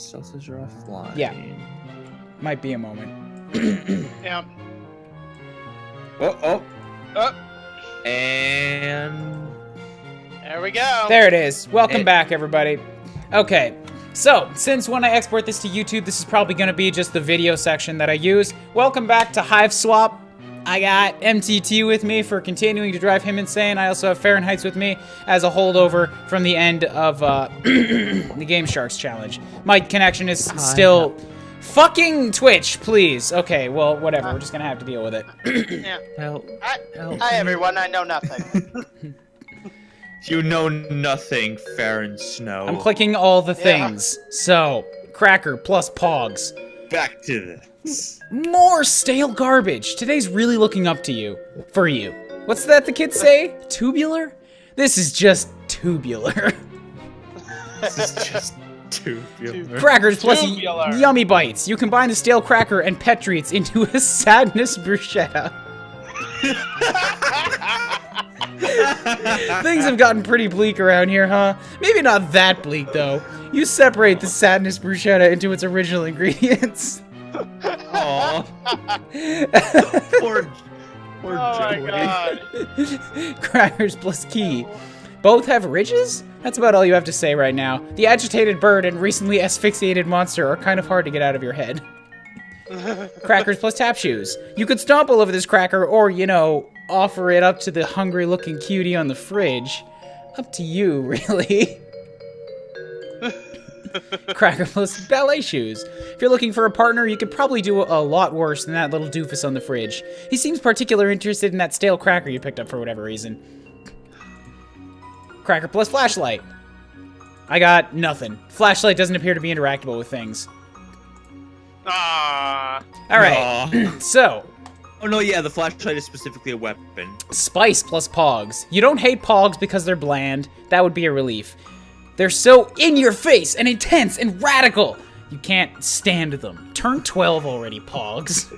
Sausage are offline. Yeah. Might be a moment. Yeah. Oh. Oh, And there we go. There it is. Welcome back, everybody. Okay, so since when I export this to YouTube, this is probably going to be just the video section that I use. Welcome back to Hiveswap. I got MTT with me for continuing to drive him insane. I also have Fahrenheit's with me as a holdover from the end of the Game Sharks challenge. My connection is still... Fucking Twitch, please. Okay, well, whatever. We're just gonna have to deal with it. Yeah. help. Hi, everyone. I know nothing. You know nothing, Fair and Snow. I'm clicking all the things. So, Cracker plus Pogs. Back to this. More stale garbage. Today's really looking up to you. For you. What's that the kids say? Tubular? This is just tubular. This is just tubular. Crackers plus Tubular. yummy bites. You combine the stale cracker and pet treats into a sadness bruschetta. Things have gotten pretty bleak around here, huh? Maybe not that bleak, though. You separate the sadness bruschetta into its original ingredients. Aww. Poor Oh my Joey. god. Crackers plus key. Both have ridges? That's about all you have to say right now. The agitated bird and recently asphyxiated monster are kind of hard to get out of your head. Crackers plus tap shoes. You could stomp all over this cracker or, you know, offer it up to the hungry-looking cutie on the fridge. Up to you, really. Cracker plus ballet shoes. If you're looking for a partner, you could probably do a lot worse than that little doofus on the fridge. He seems particularly interested in that stale cracker you picked up for whatever reason. Cracker plus flashlight. I got nothing. Flashlight doesn't appear to be interactable with things. Ah. Alright, so, Oh no, yeah, the flashlight is specifically a weapon. Spice plus Pogs. You don't hate Pogs because they're bland. That would be a relief. They're so in your face and intense and radical. You can't stand them. Turn 12 already, Pogs.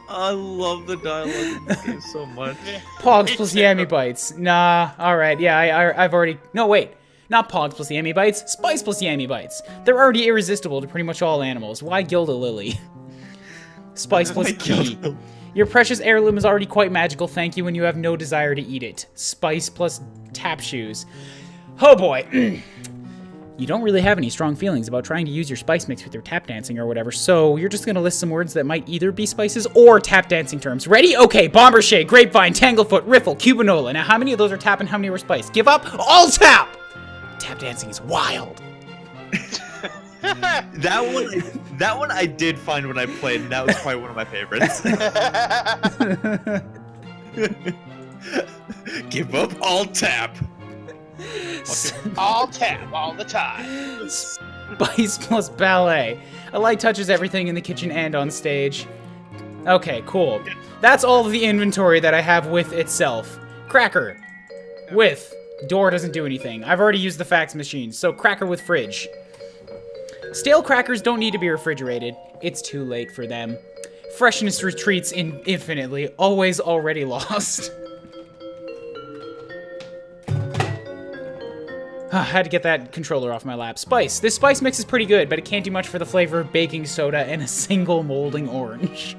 I love the dialogue in this game so much. Pogs plus Yummy Bites. Nah, alright, yeah, I've already... No, wait. Not Pogs plus Yummy Bites. Spice plus Yummy Bites. They're already irresistible to pretty much all animals. Why Gilda Lily? Spice plus Key. Your precious heirloom is already quite magical, thank you, and you have no desire to eat it. Spice plus tap shoes. Oh boy. You don't really have any strong feelings about trying to use your spice mix with your tap dancing or whatever, so you're just gonna list some words that might either be spices or tap dancing terms. Ready? Okay, Bombershade, Grapevine, Tanglefoot, Riffle, Cubanola. Now how many of those are tap and how many were spice? Give up? All tap! Tap dancing is wild. That one I did find when I played, and that was probably one of my favorites. Give up, all tap. All tap all the time. Spice plus ballet. A light touches everything in the kitchen and on stage. Okay, cool. That's all of the inventory that I have with itself. Cracker. With. Door doesn't do anything. I've already used the fax machine, so cracker with fridge. Stale crackers don't need to be refrigerated. It's too late for them. Freshness retreats infinitely. Always already lost. I had to get that controller off my lap. Spice. This spice mix is pretty good, but it can't do much for the flavor of baking soda and a single molding orange.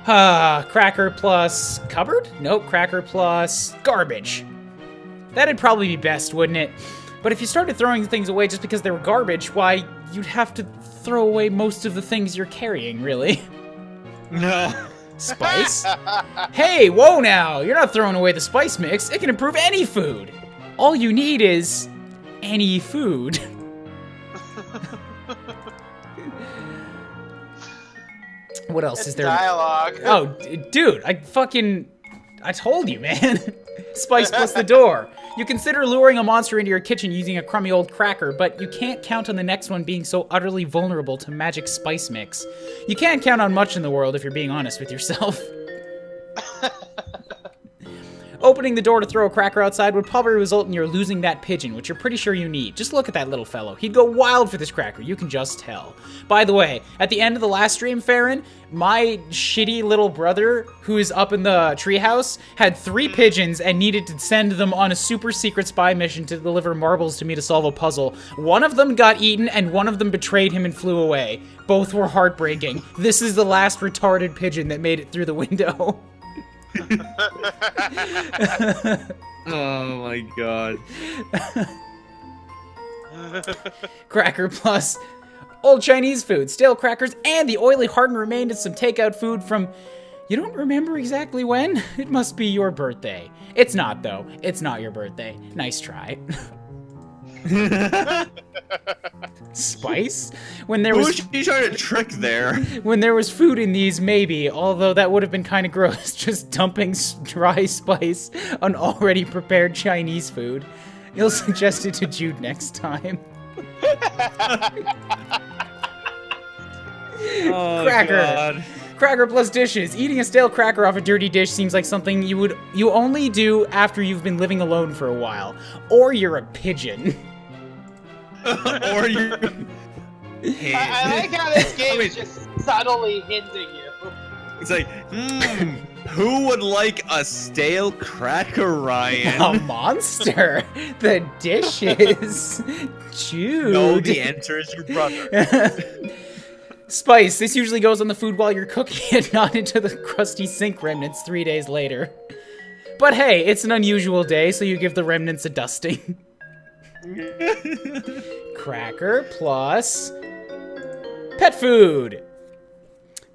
Cracker plus cupboard? Nope, cracker plus garbage. That'd probably be best, wouldn't it? But if you started throwing things away just because they were garbage, why, you'd have to throw away most of the things you're carrying, really. No. Spice? Hey, whoa now! You're not throwing away the spice mix. It can improve any food. All you need is any food. What else It's is there? dialogue. Oh, dude, I told you, man. Spice plus the door. You consider luring a monster into your kitchen using a crummy old cracker, but you can't count on the next one being so utterly vulnerable to magic spice mix. You can't count on much in the world if you're being honest with yourself. Opening the door to throw a cracker outside would probably result in your losing that pigeon, which you're pretty sure you need. Just look at that little fellow. He'd go wild for this cracker, you can just tell. By the way, at the end of the last stream, Farron, my shitty little brother, who is up in the treehouse, had 3 pigeons and needed to send them on a super secret spy mission to deliver marbles to me to solve a puzzle. One of them got eaten, and one of them betrayed him and flew away. Both were heartbreaking. This is the last retarded pigeon that made it through the window. Oh my god. Cracker plus old Chinese food, stale crackers, and the oily hardened remains of some takeout food from... You don't remember exactly when? It must be your birthday. It's not, though. It's not your birthday. Nice try. Spice? When there was... Who was she trying to trick there? When there was food in these, maybe. Although that would have been kind of gross, just dumping dry spice on already prepared Chinese food. You'll suggest it to Jude next time. Oh, Cracker. God. Cracker plus dishes. Eating a stale cracker off a dirty dish seems like something you only do after you've been living alone for a while. Or you're a pigeon. Or you're... I like how this game is just subtly hinting you. It's like, who would like a stale cracker, Ryan? A monster. The dishes. Jude. No, the answer is your brother. Spice. This usually goes on the food while you're cooking it, not into the crusty sink remnants 3 days later. But hey, it's an unusual day, so you give the remnants a dusting. Cracker plus pet food.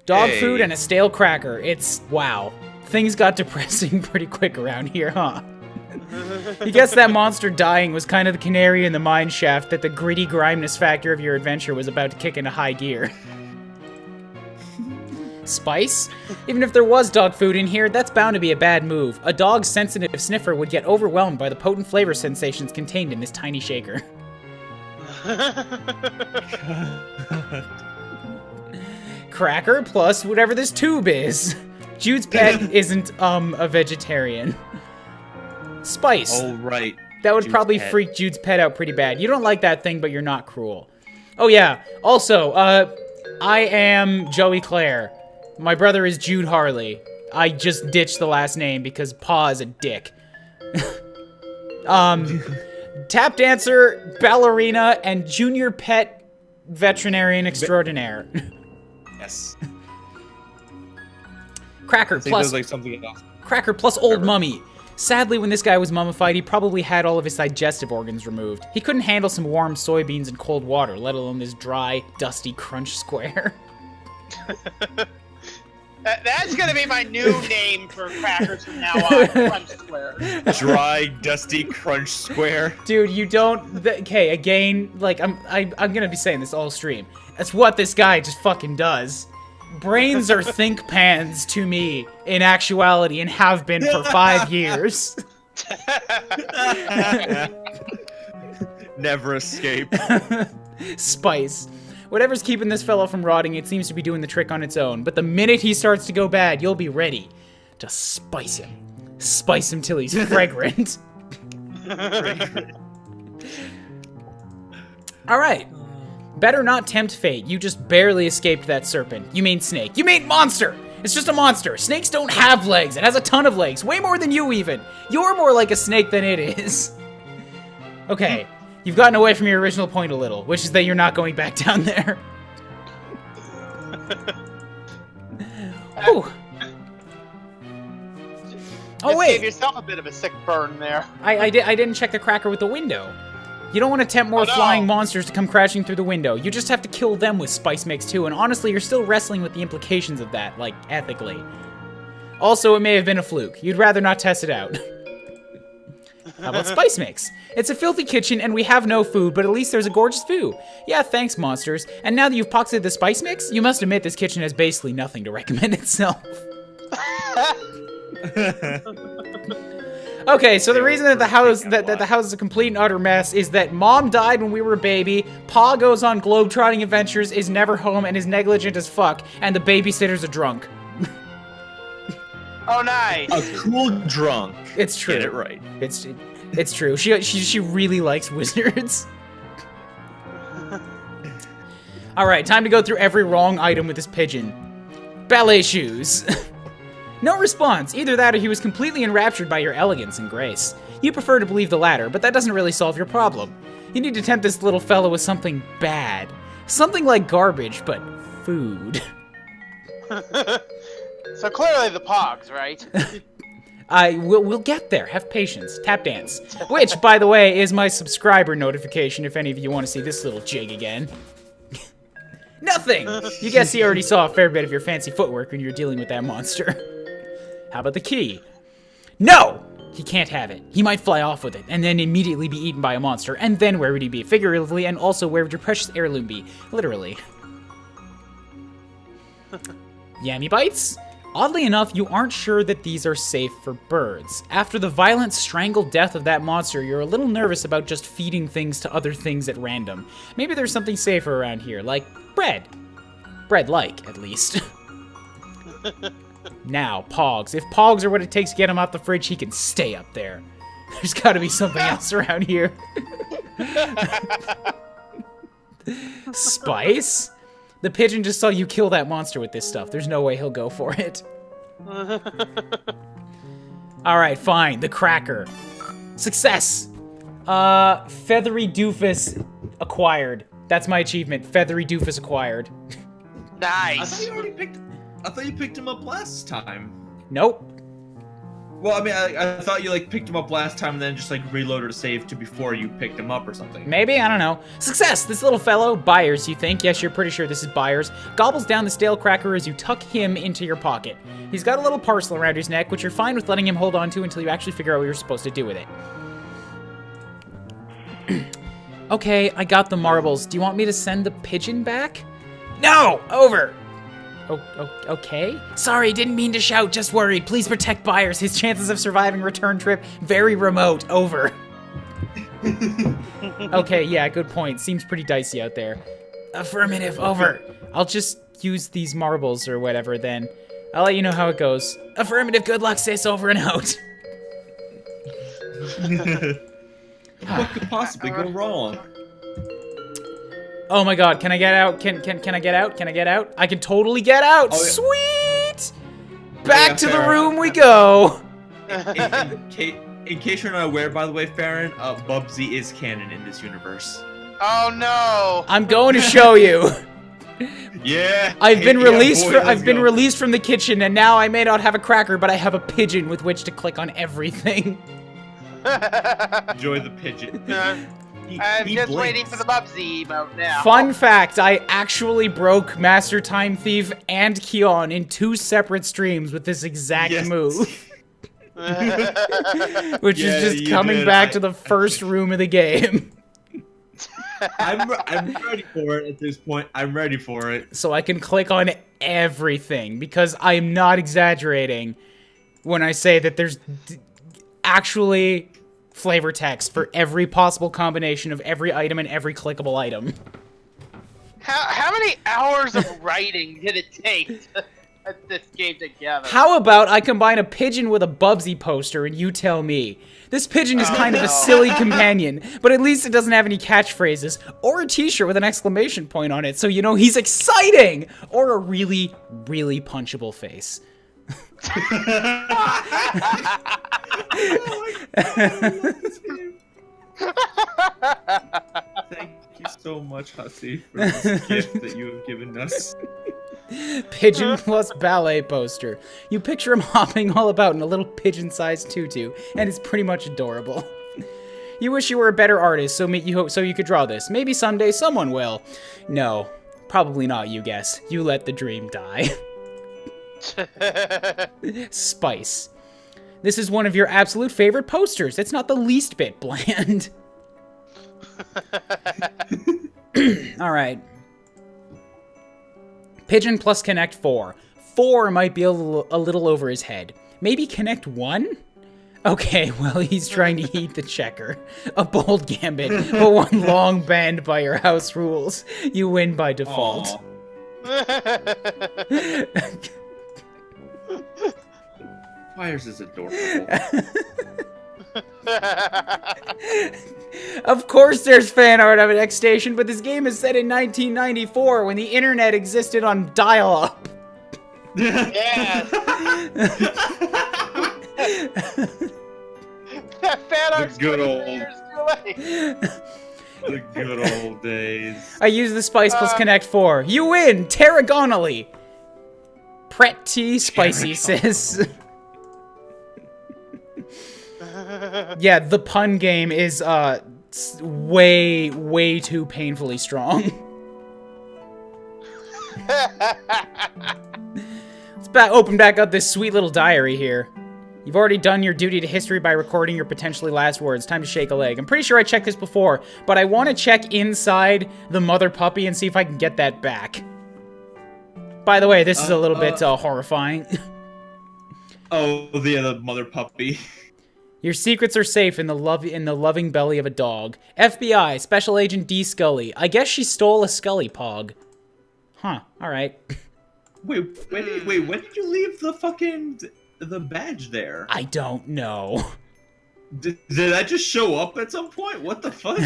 Dog food and a stale cracker. It's, wow. Things got depressing pretty quick around here, huh? You guess that monster dying was kind of the canary in the mine shaft that the gritty grimeness factor of your adventure was about to kick into high gear. Spice? Even if there was dog food in here, that's bound to be a bad move. A dog's sensitive sniffer would get overwhelmed by the potent flavor sensations contained in this tiny shaker. Cracker plus whatever this tube is. Jude's pet isn't, a vegetarian. Spice. Oh, right. That would Jude's probably pet. freak Jude's pet out pretty bad. You don't like that thing, but you're not cruel. Oh, yeah. Also, I am Joey Clare. My brother is Jude Harley. I just ditched the last name because Pa is a dick. Tap dancer, ballerina, and junior pet veterinarian extraordinaire. Yes. Cracker I think plus there's like something else. Cracker plus old mummy. Sadly, when this guy was mummified, he probably had all of his digestive organs removed. He couldn't handle some warm soybeans and cold water, let alone this dry, dusty crunch square. That's gonna be my new name for crackers from now on. Crunch Square. Dry, dusty crunch square. Dude, you don't. Okay, again, like I'm gonna be saying this all stream. That's what this guy just fucking does. Brains are think pans to me in actuality, and have been for 5 years. Never escape. Spice. Whatever's keeping this fellow from rotting, it seems to be doing the trick on its own. But the minute he starts to go bad, you'll be ready to spice him. Spice him till he's fragrant. Alright. Better not tempt fate. You just barely escaped that serpent. You mean snake. You mean monster! It's just a monster. Snakes don't have legs. It has a ton of legs. Way more than you even. You're more like a snake than it is. Okay. You've gotten away from your original point a little, which is that you're not going back down there. Ooh. Oh, wait. Give yourself a bit of a sick burn there. I didn't check the cracker with the window. You don't want to tempt more flying monsters to come crashing through the window. You just have to kill them with spice mix too, and honestly, you're still wrestling with the implications of that, like, ethically. Also, it may have been a fluke. You'd rather not test it out. How about spice mix? It's a filthy kitchen and we have no food, but at least there's a gorgeous view. Yeah, thanks, monsters. And now that you've pocketed the spice mix, you must admit this kitchen has basically nothing to recommend itself. Okay, so the reason that the house that the house is a complete and utter mess is that Mom died when we were a baby, Pa goes on globetrotting adventures, is never home, and is negligent as fuck, and the babysitter's a drunk. Oh, nice. A cool drunk. It's true. Get it right. It's true. She really likes wizards. All right, time to go through every wrong item with this pigeon. Ballet shoes. No response. Either that or he was completely enraptured by your elegance and grace. You prefer to believe the latter, but that doesn't really solve your problem. You need to tempt this little fellow with something bad. Something like garbage, but food. So clearly the pogs, right? We'll get there. Have patience. Tap dance. Which, by the way, is my subscriber notification if any of you want to see this little jig again. Nothing! You guess he already saw a fair bit of your fancy footwork when you were dealing with that monster. How about the key? No! He can't have it. He might fly off with it, and then immediately be eaten by a monster. And then where would he be? Figuratively, and also where would your precious heirloom be? Literally. Yammy bites? Oddly enough, you aren't sure that these are safe for birds. After the violent strangled death of that monster, you're a little nervous about just feeding things to other things at random. Maybe there's something safer around here, like bread. Bread-like, at least. Now, Pogs. If Pogs are what it takes to get him off the fridge, he can stay up there. There's gotta be something else around here. Spice? The pigeon just saw you kill that monster with this stuff. There's no way he'll go for it. Alright, fine. The cracker. Success! Feathery doofus acquired. That's my achievement. Feathery doofus acquired. Nice. I thought you picked him up last time. Nope. Well, I mean, I thought you like picked him up last time and then just like reloaded a save to before you picked him up or something. Maybe, I don't know. Success! This little fellow, Byers, you think? Yes, you're pretty sure this is Byers. Gobbles down the stale cracker as you tuck him into your pocket. He's got a little parcel around his neck, which you're fine with letting him hold on to until you actually figure out what you're supposed to do with it. Okay, I got the marbles. Do you want me to send the pigeon back? No! Over! Okay? Sorry, didn't mean to shout, just worried. Please protect Byers. His chances of surviving return trip, very remote. Over. Okay, yeah, good point. Seems pretty dicey out there. Affirmative, over. I'll just use these marbles or whatever then. I'll let you know how it goes. Affirmative, good luck, sis, over and out. What could possibly go wrong? Oh my god, can I get out? Can I get out? Can I get out? I can totally get out! Oh, yeah. Sweet! Back to the room we go! In case you're not aware, by the way, Farron, Bubsy is canon in this universe. Oh no! I'm going to show you. Yeah. I've been released. Boy, I've been released from the kitchen, and now I may not have a cracker, but I have a pigeon with which to click on everything. Enjoy the pigeon. I'm He just blinks. waiting for the Bubsy emote now. Fun fact, I actually broke Master Time Thief and Kion in 2 separate streams with this exact Yes. move. Which Yeah, is just you coming did. back to the first room of the game. I'm ready for it at this point. I'm ready for it. So I can click on everything, because I am not exaggerating when I say that there's actually flavor text for every possible combination of every item and every clickable item. How many hours of writing did it take to put this game together? How about I combine a pigeon with a Bubsy poster and you tell me? This pigeon is kind of a silly companion, but at least it doesn't have any catchphrases or a t-shirt with an exclamation point on it, so you know he's exciting! Or a really, really punchable face. Thank you so much, Hussy, for this gift that you have given us. Pigeon plus ballet poster. You picture him hopping all about in a little pigeon-sized tutu, and it's pretty much adorable. You wish you were a better artist, so you could draw this. Maybe someday someone will. No, probably not, you guess. You let the dream die. Spice. This is one of your absolute favorite posters. It's not the least bit bland. Alright. Pigeon plus Connect 4. 4 might be a little over his head. Maybe Connect 1? Okay, well, he's trying to eat the checker. A bold gambit, but one long banned by your house rules. You win by default. Fires is adorable. Of course there's fan art of an X Station, but this game is set in 1994 when the internet existed on dial-up. Yes. That fan art's good 23 old- years too late. The good old days. I use the Spice plus Connect 4. You win! Tarragonally! Pretty spicy, sis. Yeah, the pun game is, way, way too painfully strong. Let's open back up this sweet little diary here. You've already done your duty to history by recording your potentially last words. Time to shake a leg. I'm pretty sure I checked this before, but I want to check inside the mother puppy and see if I can get that back. By the way, this is a little bit horrifying. Oh, the mother puppy. Your secrets are safe in the loving belly of a dog. FBI, Special Agent D. Scully. I guess she stole a Scully pog. Huh, alright. Wait, when did you leave the badge there? I don't know. Did that just show up at some point? What the fuck?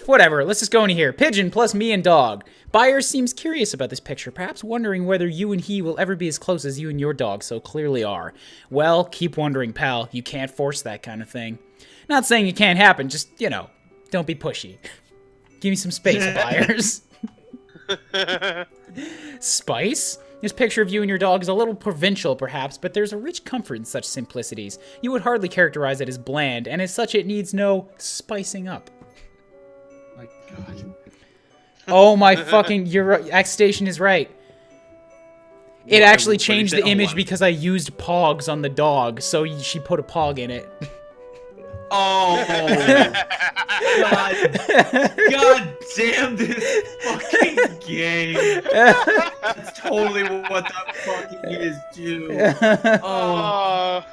Whatever, let's just go into here. Pigeon plus me and dog. Buyer seems curious about this picture, perhaps wondering whether you and he will ever be as close as you and your dog so clearly are. Well, keep wondering, pal. You can't force that kind of thing. Not saying it can't happen, just, you know, don't be pushy. Give me some space, buyers. Spice? This picture of you and your dog is a little provincial, perhaps, but there's a rich comfort in such simplicities. You would hardly characterize it as bland, and as such it needs no spicing up. My God. Oh my fucking, your X Station is right. It actually What did you changed say? the Oh, image what? because I used pogs on the dog, so she put a pog in it. Oh. God damn this fucking game. That's totally what that fucking is, too. Oh.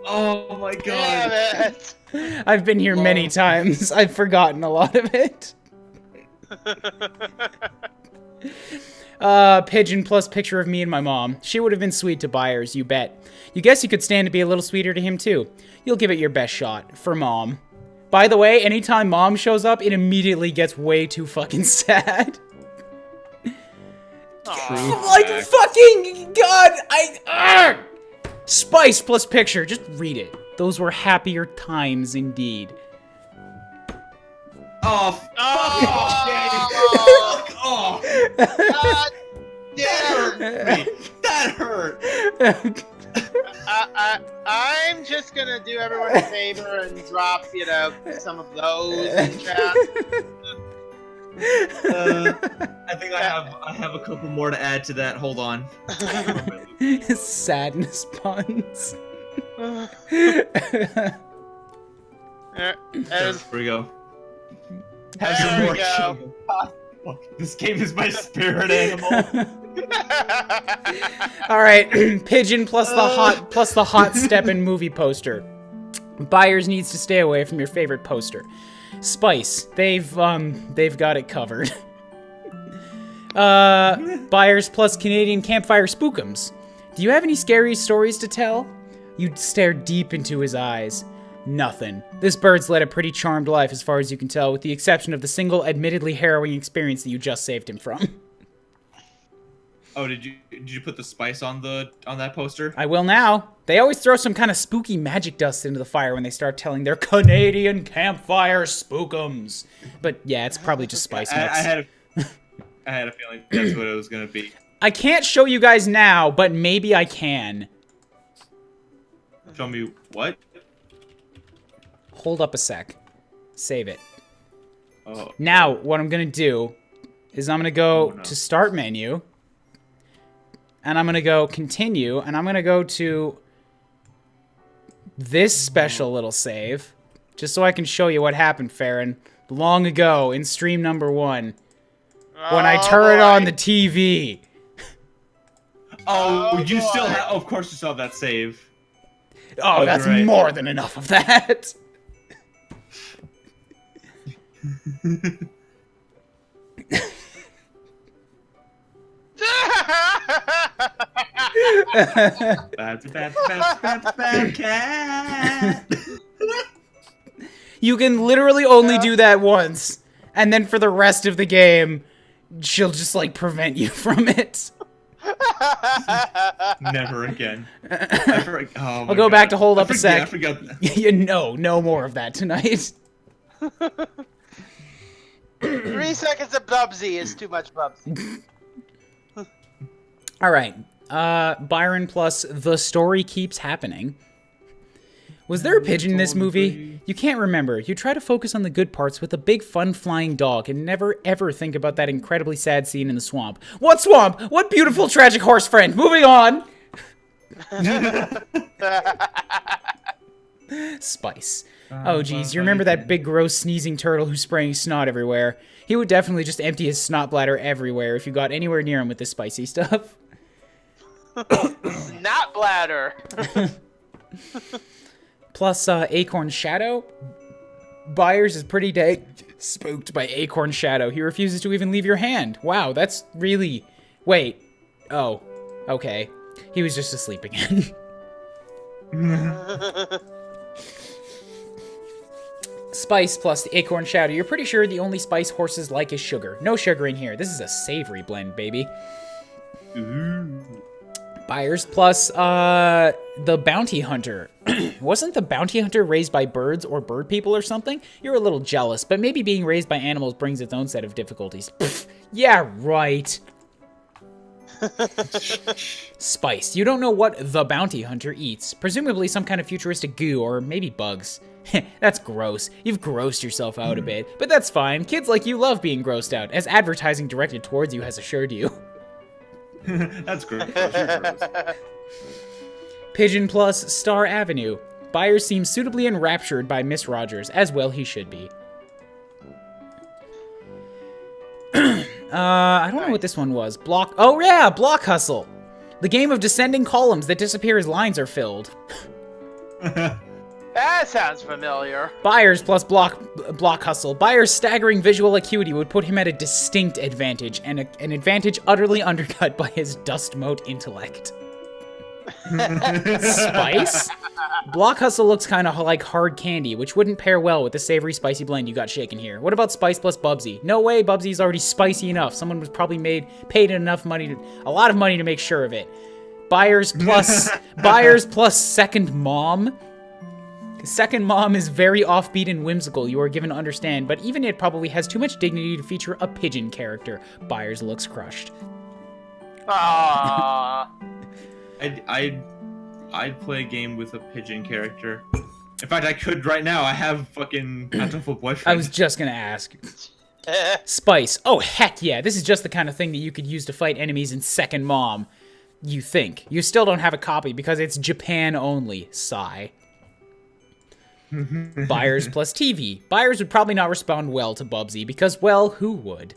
Oh my Damn God. it. I've been here many times. I've forgotten a lot of it. Pigeon plus picture of me and my mom. She would have been sweet to buyers, you bet. You guess you could stand to be a little sweeter to him too. You'll give it your best shot. For mom. By the way, anytime mom shows up, it immediately gets way too fucking sad. Like, fucking God, Spice plus picture, just read it. Those were happier times indeed. Oh, fuck off, Oh, fuck off. God damn. That hurt. I'm just gonna do everyone a favor and drop, you know, some of those in chat. I think I have a couple more to add to that. Hold on. Sadness puns. There Here we go. Have some we more go. Fuck, this game is my spirit animal. All right, Pigeon plus the hot step in movie poster. Buyers needs to stay away from your favorite poster. Spice, they've got it covered. Buyers plus Canadian campfire spookums. Do you have any scary stories to tell? You stare deep into his eyes. Nothing. This bird's led a pretty charmed life as far as you can tell, with the exception of the single admittedly harrowing experience that you just saved him from. Oh, did you put the spice on that poster? I will now. They always throw some kind of spooky magic dust into the fire when they start telling their Canadian campfire spookums. But yeah, it's probably just spice mix. I had a feeling that's what it was gonna be. I can't show you guys now, but maybe I can. Show me what? Hold up a sec. Save it. Oh. Now, what I'm gonna do is I'm gonna go to start menu, and I'm gonna go continue, and I'm gonna go to this special little save, just so I can show you what happened, Farron, long ago in stream number 1, when I turn on the TV. Oh, you still have? Oh, of course you still have that save. Oh, that's right. more than enough of that. Bad cat. You can literally only do that once, and then for the rest of the game, she'll just like prevent you from it. Never again. I'll go back to hold up a sec. I forgot. No more of that tonight. 3 seconds of Bubsy is too much Bubsy. All right. Byron plus The Story Keeps Happening. Was there a pigeon in this movie? You can't remember. You try to focus on the good parts with a big fun flying dog and never ever think about that incredibly sad scene in the swamp. What swamp? What beautiful tragic horse friend? Moving on. Spice. Oh geez, you remember that big gross sneezing turtle who's spraying snot everywhere? He would definitely just empty his snot bladder everywhere if you got anywhere near him with this spicy stuff. Snot bladder. Plus, Acorn Shadow. Byers is pretty dang spooked by Acorn Shadow. He refuses to even leave your hand. Wow, that's really... Wait. Oh. Okay. He was just asleep again. Spice plus the Acorn Shadow. You're pretty sure the only spice horses like is sugar. No sugar in here. This is a savory blend, baby. Ooh. Byers plus the Bounty Hunter. Wasn't the Bounty Hunter raised by birds or bird people or something? You're a little jealous, but maybe being raised by animals brings its own set of difficulties. Pfft, yeah, right. Spice. You don't know what the Bounty Hunter eats. Presumably some kind of futuristic goo or maybe bugs. That's gross. You've grossed yourself out a bit, but that's fine. Kids like you love being grossed out, as advertising directed towards you has assured you. That's gross. Pigeon plus Star Avenue. Byers seems suitably enraptured by Miss Rogers, as well he should be. I don't know what this one was. Oh yeah, Block Hustle. The game of descending columns that disappear as lines are filled. That sounds familiar. Byers plus Block Hustle. Byers' staggering visual acuity would put him at a distinct advantage, and an advantage utterly undercut by his dust mote intellect. Spice? Block Hustle looks kind of like hard candy, which wouldn't pair well with the savory spicy blend you got shaken here. What about Spice plus Bubsy? No way, Bubsy's already spicy enough. Someone was probably paid enough money, a lot of money to make sure of it. Byers plus Second Mom. Second Mom is very offbeat and whimsical, you are given to understand, but even it probably has too much dignity to feature a pigeon character. Byers looks crushed. Aww. I'd play a game with a pigeon character. In fact, I could right now. I have fucking Hatoful Boyfriend. I was just gonna ask. Spice. Oh, heck yeah. This is just the kind of thing that you could use to fight enemies in Second Mom. You think. You still don't have a copy because it's Japan only. Sigh. Byers plus TV. Byers would probably not respond well to Bubsy because, well, who would?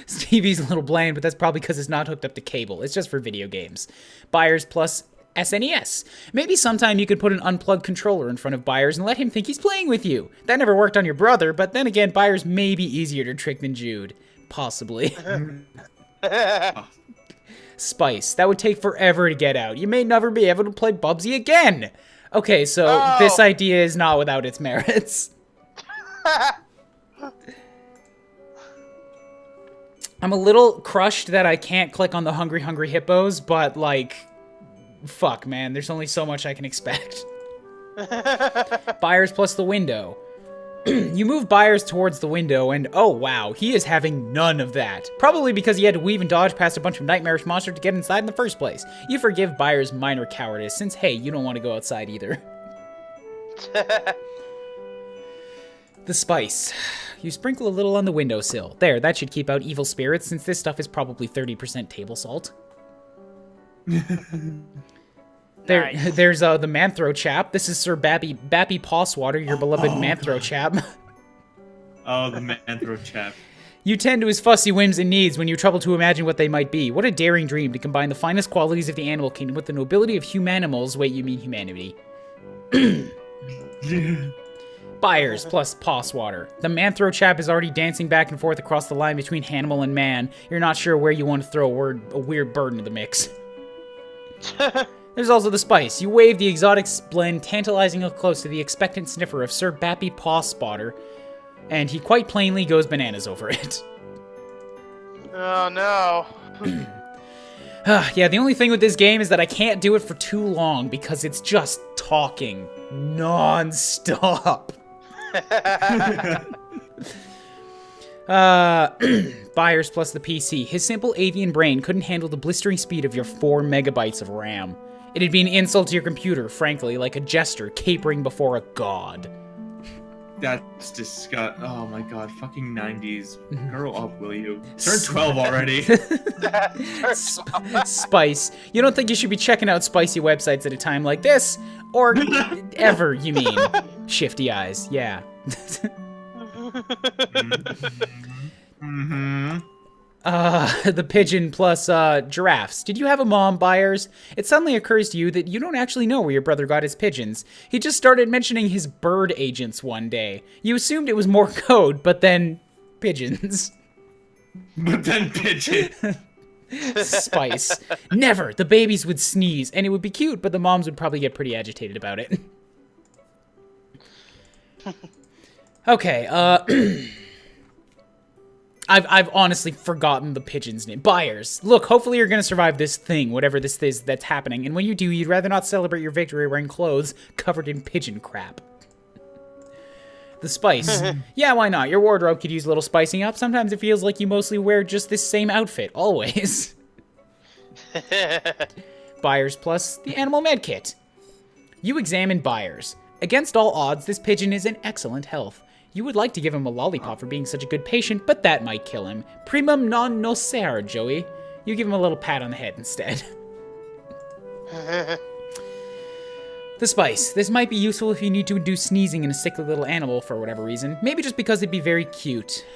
Stevie's a little bland, but that's probably because it's not hooked up to cable. It's just for video games. Byers plus SNES. Maybe sometime you could put an unplugged controller in front of Byers and let him think he's playing with you. That never worked on your brother, but then again, Byers may be easier to trick than Jude. Possibly. Spice. That would take forever to get out. You may never be able to play Bubsy again. Okay, so this idea is not without its merits. I'm a little crushed that I can't click on the Hungry Hungry Hippos, but, like, fuck, man. There's only so much I can expect. Byers plus the window. You move Byers towards the window, and oh wow, he is having none of that. Probably because he had to weave and dodge past a bunch of nightmarish monsters to get inside in the first place. You forgive Byers' minor cowardice, since hey, you don't want to go outside either. The spice. You sprinkle a little on the windowsill. There, that should keep out evil spirits, since this stuff is probably 30% table salt. Nice. There's the Manthro chap. This is Sir Bappy Pawswater, your beloved Manthro chap. Oh, the Manthro chap. You tend to his fussy whims and needs when you trouble to imagine what they might be. What a daring dream to combine the finest qualities of the animal kingdom with the nobility of humanimals. Wait, you mean humanity. Buyers plus Poss Water. The Manthro chap is already dancing back and forth across the line between animal and man. You're not sure where you want to throw a weird bird into the mix. There's also the spice. You wave the exotic blend tantalizingly close to the expectant sniffer of Sir Bappy Paw Spotter, and he quite plainly goes bananas over it. Oh no. Yeah, the only thing with this game is that I can't do it for too long because it's just talking non-stop. Buyers plus the PC. His simple avian brain couldn't handle the blistering speed of your 4 megabytes of RAM. It'd be an insult to your computer, frankly, like a jester capering before a god. That's disgusting. Oh my god, fucking 90s. Grow up, will you? Turn 12 already. Spice. You don't think you should be checking out spicy websites at a time like this? Or ever, you mean? Shifty eyes, yeah. The pigeon plus giraffes. Did you have a mom, Buyers? It suddenly occurs to you that you don't actually know where your brother got his pigeons. He just started mentioning his bird agents one day. You assumed it was more code, but then pigeons. But then pigeon. Spice. Never. The babies would sneeze, and it would be cute, but the moms would probably get pretty agitated about it. Okay, I've honestly forgotten the pigeon's name. Buyers. Look, hopefully you're gonna survive this thing, whatever this is that's happening, and when you do, you'd rather not celebrate your victory wearing clothes covered in pigeon crap. The spice. Yeah, why not? Your wardrobe could use a little spicing up. Sometimes it feels like you mostly wear just this same outfit, always. Buyers plus the animal med kit. You examine Buyers. Against all odds, this pigeon is in excellent health. You would like to give him a lollipop for being such a good patient, but that might kill him. Primum non nocere, Joey. You give him a little pat on the head instead. The spice. This might be useful if you need to induce sneezing in a sickly little animal for whatever reason. Maybe just because it'd be very cute.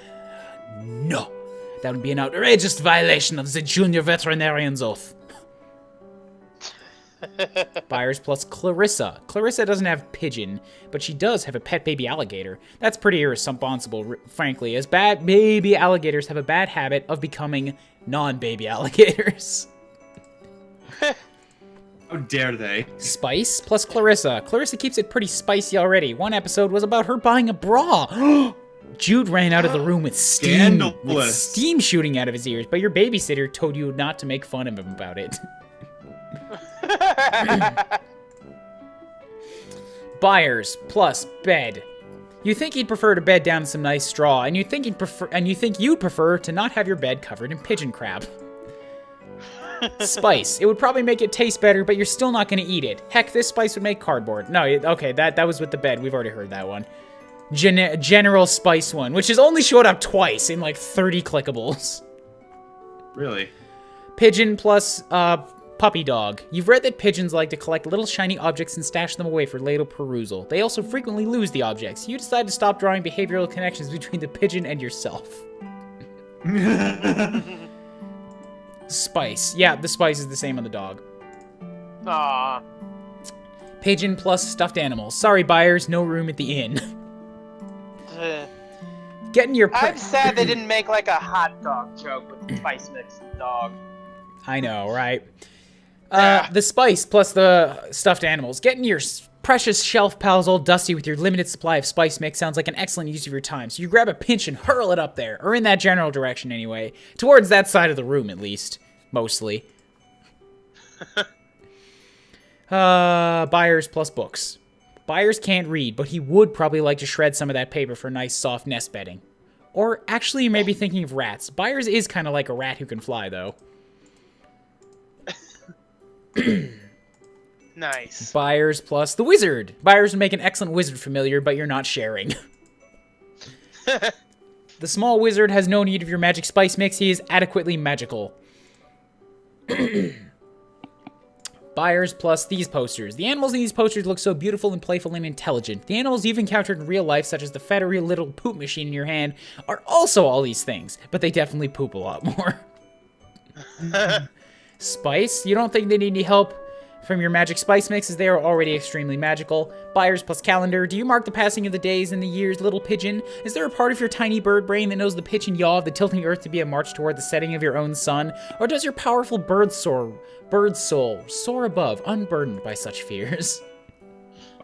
No. That would be an outrageous violation of the junior veterinarian's oath. Buyers plus Clarissa. Clarissa doesn't have pigeon, but she does have a pet baby alligator. That's pretty irresponsible, frankly, as bad baby alligators have a bad habit of becoming non-baby alligators. How dare they? Spice plus Clarissa. Clarissa keeps it pretty spicy already. One episode was about her buying a bra. Jude ran out of the room with steam shooting out of his ears, but your babysitter told you not to make fun of him about it. Buyers plus bed. You think he'd prefer to bed down in some nice straw, and you think you'd prefer to not have your bed covered in pigeon crap. Spice. It would probably make it taste better, but you're still not gonna eat it. Heck, this spice would make cardboard. No, okay, that was with the bed. We've already heard that one. General Spice one, which has only showed up twice in like 30 clickables. Really? Pigeon plus puppy dog. You've read that pigeons like to collect little shiny objects and stash them away for later perusal. They also frequently lose the objects. You decide to stop drawing behavioral connections between the pigeon and yourself. Spice. Yeah, the spice is the same on the dog. Aww. Pigeon plus stuffed animals. Sorry, Buyers, no room at the inn. Getting your... I'm sad they didn't make like a hot dog joke with the spice mixed dog. I know, right? The spice plus the stuffed animals. Getting your precious shelf pals all dusty with your limited supply of spice mix sounds like an excellent use of your time. So you grab a pinch and hurl it up there, or in that general direction anyway. Towards that side of the room, at least. Mostly. Buyers plus books. Buyers can't read, but he would probably like to shred some of that paper for nice soft nest bedding. Or actually, you may be thinking of rats. Buyers is kind of like a rat who can fly, though. Nice. Buyers plus the wizard. Buyers would make an excellent wizard familiar, but you're not sharing. The small wizard has no need of your magic spice mix. He is adequately magical. Buyers plus these posters. The animals in these posters look so beautiful and playful and intelligent. The animals you've encountered in real life, such as the fettery little poop machine in your hand, are also all these things, but they definitely poop a lot more. Spice? You don't think they need any help from your magic spice mixes. They are already extremely magical. Buyers plus calendar. Do you mark the passing of the days and the years, little pigeon? Is there a part of your tiny bird brain that knows the pitch and yaw of the tilting earth to be a march toward the setting of your own sun? Or does your powerful bird soul soar above, unburdened by such fears?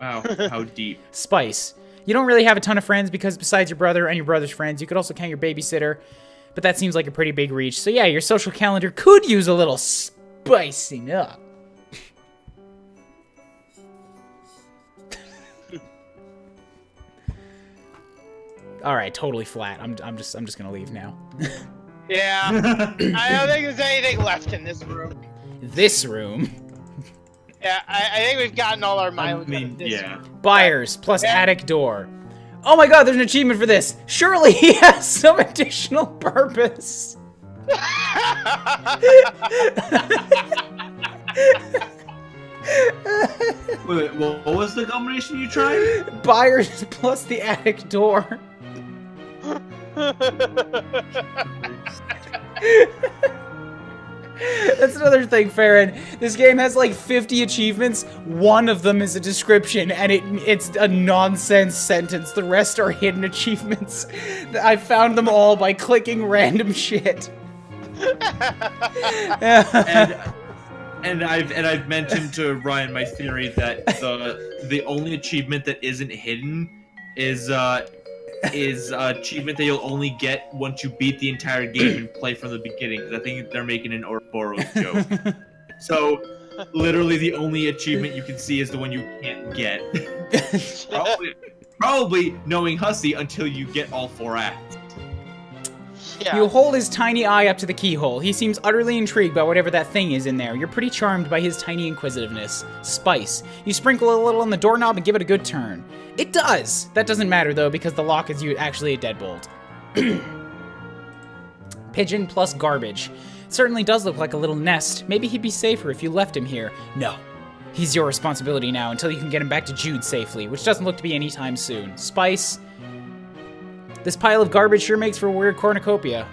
Wow, how deep. Spice. You don't really have a ton of friends because besides your brother and your brother's friends, you could also count your babysitter, but that seems like a pretty big reach. So yeah, your social calendar could use a little spicing up. All right, totally flat. I'm just gonna leave now. Yeah, I don't think there's anything left in this room. This room. Yeah, I think we've gotten all our mileage out of this yeah. room. Buyers plus attic door. Oh my god, there's an achievement for this. Surely he has some additional purpose. Wait, what was the combination you tried? Buyers plus the attic door. That's another thing, Farron. This game has like 50 achievements. One of them is a description, and it's a nonsense sentence. The rest are hidden achievements. I found them all by clicking random shit. And I've mentioned to Ryan my theory that the only achievement that isn't hidden is achievement that you'll only get once you beat the entire game and play from the beginning. Because I think they're making an Ouroboros joke. So literally the only achievement you can see is the one you can't get. Probably knowing Hussy until you get all 4 acts. Yeah. You hold his tiny eye up to the keyhole. He seems utterly intrigued by whatever that thing is in there. You're pretty charmed by his tiny inquisitiveness. Spice. You sprinkle a little on the doorknob and give it a good turn. It does! That doesn't matter, though, because the lock is actually a deadbolt. Pigeon plus garbage. It certainly does look like a little nest. Maybe he'd be safer if you left him here. No. He's your responsibility now until you can get him back to Jude safely, which doesn't look to be anytime soon. Spice. This pile of garbage sure makes for a weird cornucopia.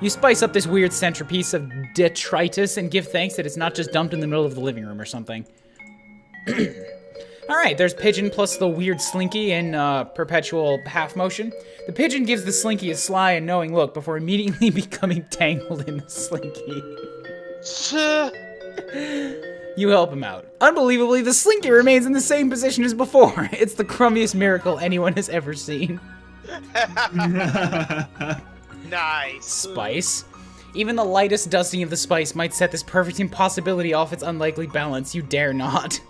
You spice up this weird centerpiece of detritus and give thanks that it's not just dumped in the middle of the living room or something. Alright, there's Pigeon plus the weird Slinky in perpetual half motion. The Pigeon gives the Slinky a sly and knowing look before immediately becoming tangled in the Slinky. You help him out. Unbelievably, the Slinky remains in the same position as before. It's the crummiest miracle anyone has ever seen. Nice. Spice. Even the lightest dusting of the spice might set this perfect impossibility off its unlikely balance. You dare not.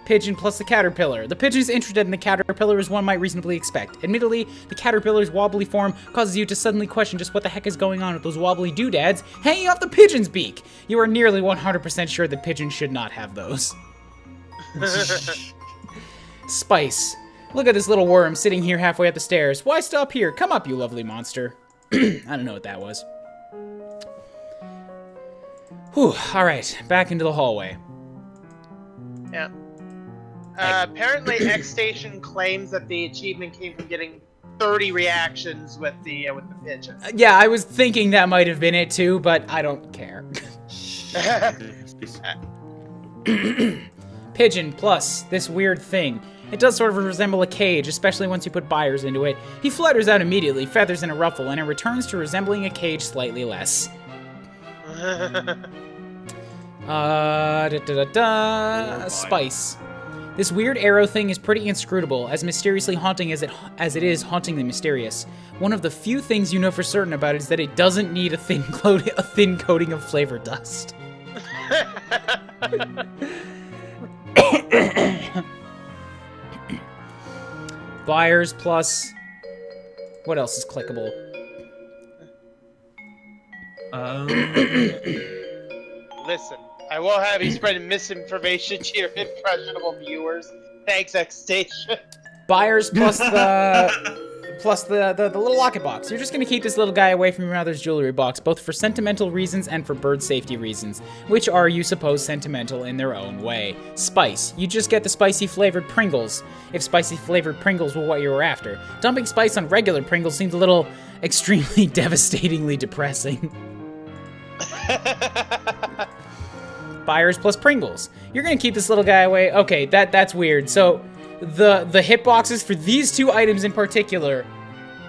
Pigeon plus the caterpillar. The pigeon is interested in the caterpillar as one might reasonably expect. Admittedly, the caterpillar's wobbly form causes you to suddenly question just what the heck is going on with those wobbly doodads hanging off the pigeon's beak. You are nearly 100% sure the pigeon should not have those. Spice. Look at this little worm sitting here halfway up the stairs. Why stop here? Come up, you lovely monster. I don't know what that was. Whew, alright, back into the hallway. Yeah. Apparently, X Station claims that the achievement came from getting 30 reactions with the pigeon. Yeah, I was thinking that might have been it too, but I don't care. Pigeon plus this weird thing. It does sort of resemble a cage, especially once you put buyers into it. He flutters out immediately, feathers in a ruffle, and it returns to resembling a cage slightly less. Spice. This weird arrow thing is pretty inscrutable, as mysteriously haunting as it is hauntingly mysterious. One of the few things you know for certain about it is that it doesn't need a thin coating of flavor dust. Buyers plus... What else is clickable? Listen, I won't have you spreading misinformation to your impressionable viewers. Thanks, X Station. Buyers plus the little locket box. You're just gonna keep this little guy away from your mother's jewelry box, both for sentimental reasons and for bird safety reasons, which are, you suppose, sentimental in their own way. Spice. You just get the spicy flavored Pringles, if spicy flavored Pringles were what you were after. Dumping spice on regular Pringles seems a little extremely devastatingly depressing. Buyers plus Pringles. You're gonna keep this little guy away. Okay, that's weird. So the hitboxes for these two items in particular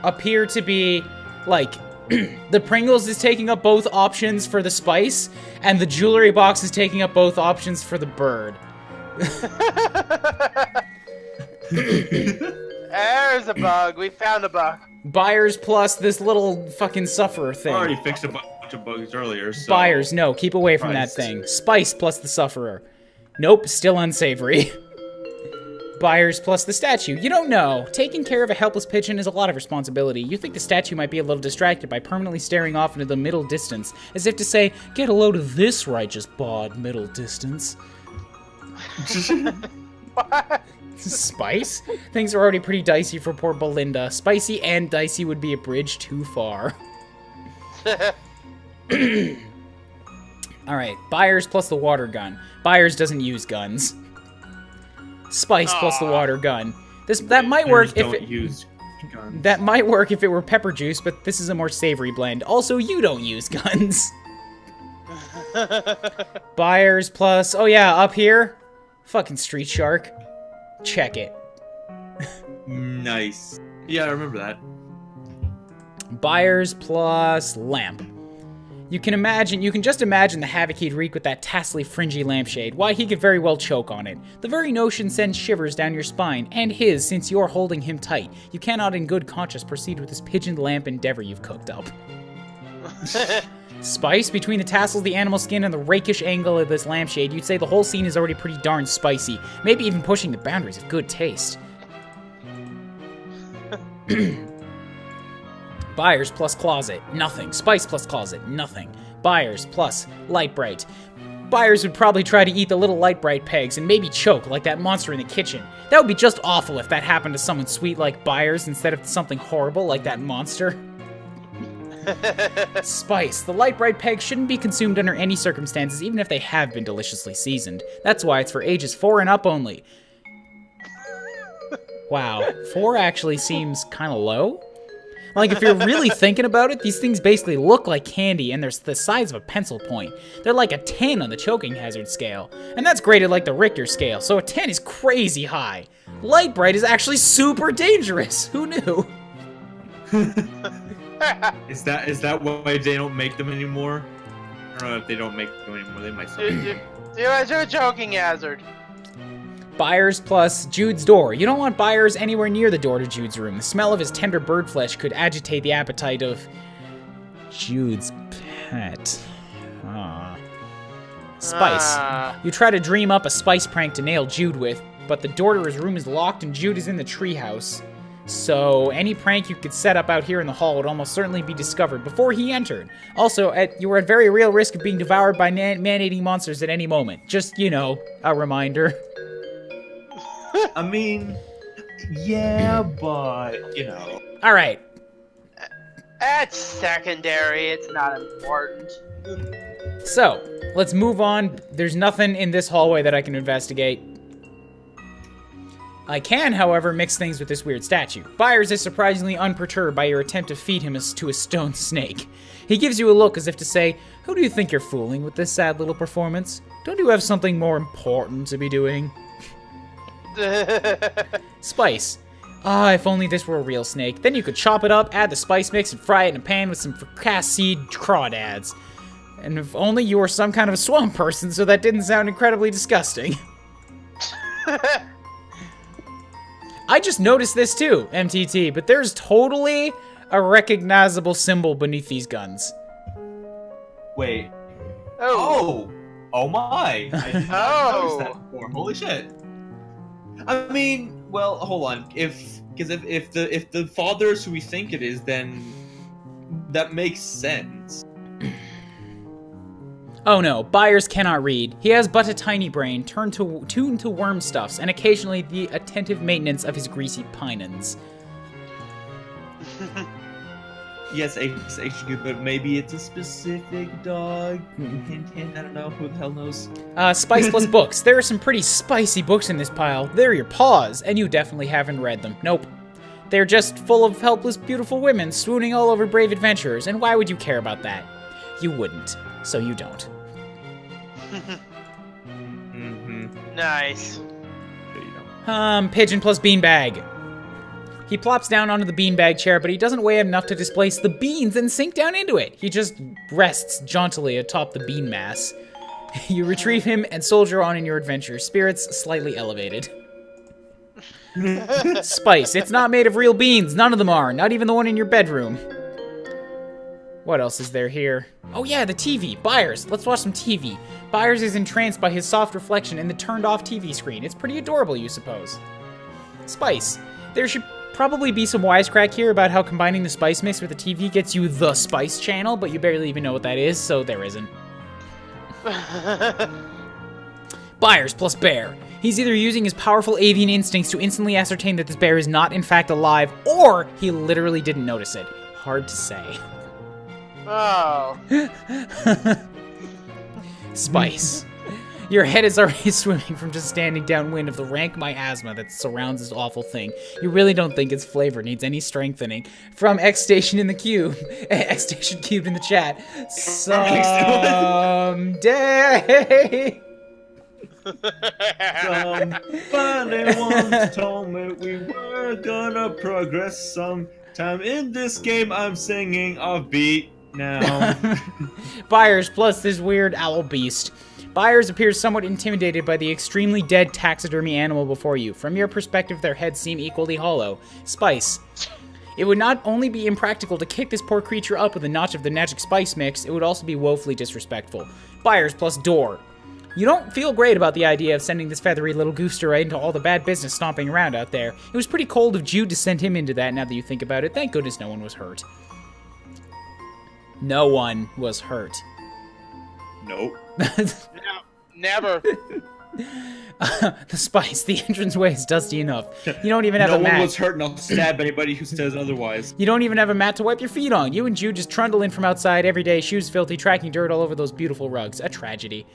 appear to be like the Pringles is taking up both options for the spice, and the jewelry box is taking up both options for the bird. There's a bug. We found a bug. Buyers plus this little fucking sufferer thing. I already fixed a bunch of bugs earlier, so... Buyers, no, keep away from that thing. Spice plus the sufferer. Nope, still unsavory. Buyers plus the statue. You don't know. Taking care of a helpless pigeon is a lot of responsibility. You think the statue might be a little distracted by permanently staring off into the middle distance, as if to say, get a load of this righteous bod, middle distance. What? Spice? Things are already pretty dicey for poor Belinda. Spicy and dicey would be a bridge too far. Alright, Buyers plus the water gun. Buyers doesn't use guns. Spice plus the water gun. That might work if it use guns. That might work if it were pepper juice, but this is a more savory blend. Also, you don't use guns. Buyers plus... Oh yeah, up here. Fucking Street Shark. Check it. Nice. Yeah, I remember that. Buyers plus lamp. You can just imagine the havoc he'd wreak with that tassely, fringy lampshade. Why, he could very well choke on it. The very notion sends shivers down your spine, and his, since you're holding him tight. You cannot in good conscience proceed with this pigeon lamp endeavor you've cooked up. Spice? Between the tassels, the animal skin, and the rakish angle of this lampshade, you'd say the whole scene is already pretty darn spicy. Maybe even pushing the boundaries of good taste. Buyers plus closet, nothing. Spice plus closet, nothing. Buyers plus light bright. Buyers would probably try to eat the little light bright pegs and maybe choke like that monster in the kitchen. That would be just awful if that happened to someone sweet like Buyers instead of something horrible like that monster. Spice. The light bright pegs shouldn't be consumed under any circumstances, even if they have been deliciously seasoned. That's why it's for ages 4 and up only. Wow, 4 actually seems kind of low. Like, if you're really thinking about it, these things basically look like candy, and they're the size of a pencil point. They're like a 10 on the choking hazard scale. And that's graded like the Richter scale, so a 10 is crazy high. Light bright is actually super dangerous. Who knew? Is that why they don't make them anymore? I don't know if they don't make them anymore. They might still. Do a choking hazard. Buyers plus Jude's door. You don't want Buyers anywhere near the door to Jude's room. The smell of his tender bird flesh could agitate the appetite of Jude's pet. Spice. You try to dream up a spice prank to nail Jude with, but the door to his room is locked and Jude is in the treehouse. So any prank you could set up out here in the hall would almost certainly be discovered before he entered. Also, you were at very real risk of being devoured by man-eating monsters at any moment. Just, you know, a reminder. I mean, yeah, but, you know. Alright. That's secondary. It's not important. So, let's move on. There's nothing in this hallway that I can investigate. I can, however, mix things with this weird statue. Buyers is surprisingly unperturbed by your attempt to feed him to a stone snake. He gives you a look as if to say, who do you think you're fooling with this sad little performance? Don't you have something more important to be doing? Spice. Ah, if only this were a real snake. Then you could chop it up, add the spice mix, and fry it in a pan with some fricassee seed crawdads. And if only you were some kind of a swamp person, so that didn't sound incredibly disgusting. I just noticed this too, MTT, but there's totally a recognizable symbol beneath these guns. Wait. Oh. Oh my. I did not notice that before. Holy shit. I mean, well, hold on. If the father is who we think it is, then that makes sense. Oh no, Buyers cannot read. He has but a tiny brain, tuned to worm stuffs, and occasionally the attentive maintenance of his greasy pinons. Yes, it's actually good, but maybe it's a specific dog. Hint, hint, I don't know. Who the hell knows? Spiceless books. There are some pretty spicy books in this pile. They're your paws, and you definitely haven't read them. Nope. They're just full of helpless, beautiful women swooning all over brave adventurers, and why would you care about that? You wouldn't, so you don't. Nice. There you go. Pigeon plus beanbag. He plops down onto the beanbag chair, but he doesn't weigh enough to displace the beans and sink down into it. He just rests jauntily atop the bean mass. You retrieve him and soldier on in your adventure, spirits slightly elevated. Spice. It's not made of real beans. None of them are. Not even the one in your bedroom. What else is there here? Oh yeah, the TV. Byers. Let's watch some TV. Byers is entranced by his soft reflection in the turned-off TV screen. It's pretty adorable, you suppose. Spice. There should probably be some wisecrack here about how combining the spice mix with the TV gets you the Spice channel, but you barely even know what that is, so there isn't. Byers plus bear. He's either using his powerful avian instincts to instantly ascertain that this bear is not in fact alive, or he literally didn't notice it. Hard to say. Oh. Spice. Your head is already swimming from just standing downwind of the rank miasma that surrounds this awful thing. You really don't think its flavor needs any strengthening. From X Station in the cube, X Station cubed in the chat. Someday. Somebody once told me we were gonna progress sometime in this game. I'm singing off beat now. Byers plus this weird owl beast. Byers appears somewhat intimidated by the extremely dead taxidermy animal before you. From your perspective, their heads seem equally hollow. Spice. It would not only be impractical to kick this poor creature up with a notch of the magic spice mix, it would also be woefully disrespectful. Byers plus door. You don't feel great about the idea of sending this feathery little gooster right into all the bad business stomping around out there. It was pretty cold of Jude to send him into that now that you think about it. Thank goodness no one was hurt. No one was hurt. Nope. No, never. The spice. The entranceway is dusty enough. You don't even have no a mat. one was hurt, and I'll stab anybody who says otherwise. You don't even have a mat to wipe your feet on. You and Jude just trundle in from outside every day, shoes filthy, tracking dirt all over those beautiful rugs. A tragedy.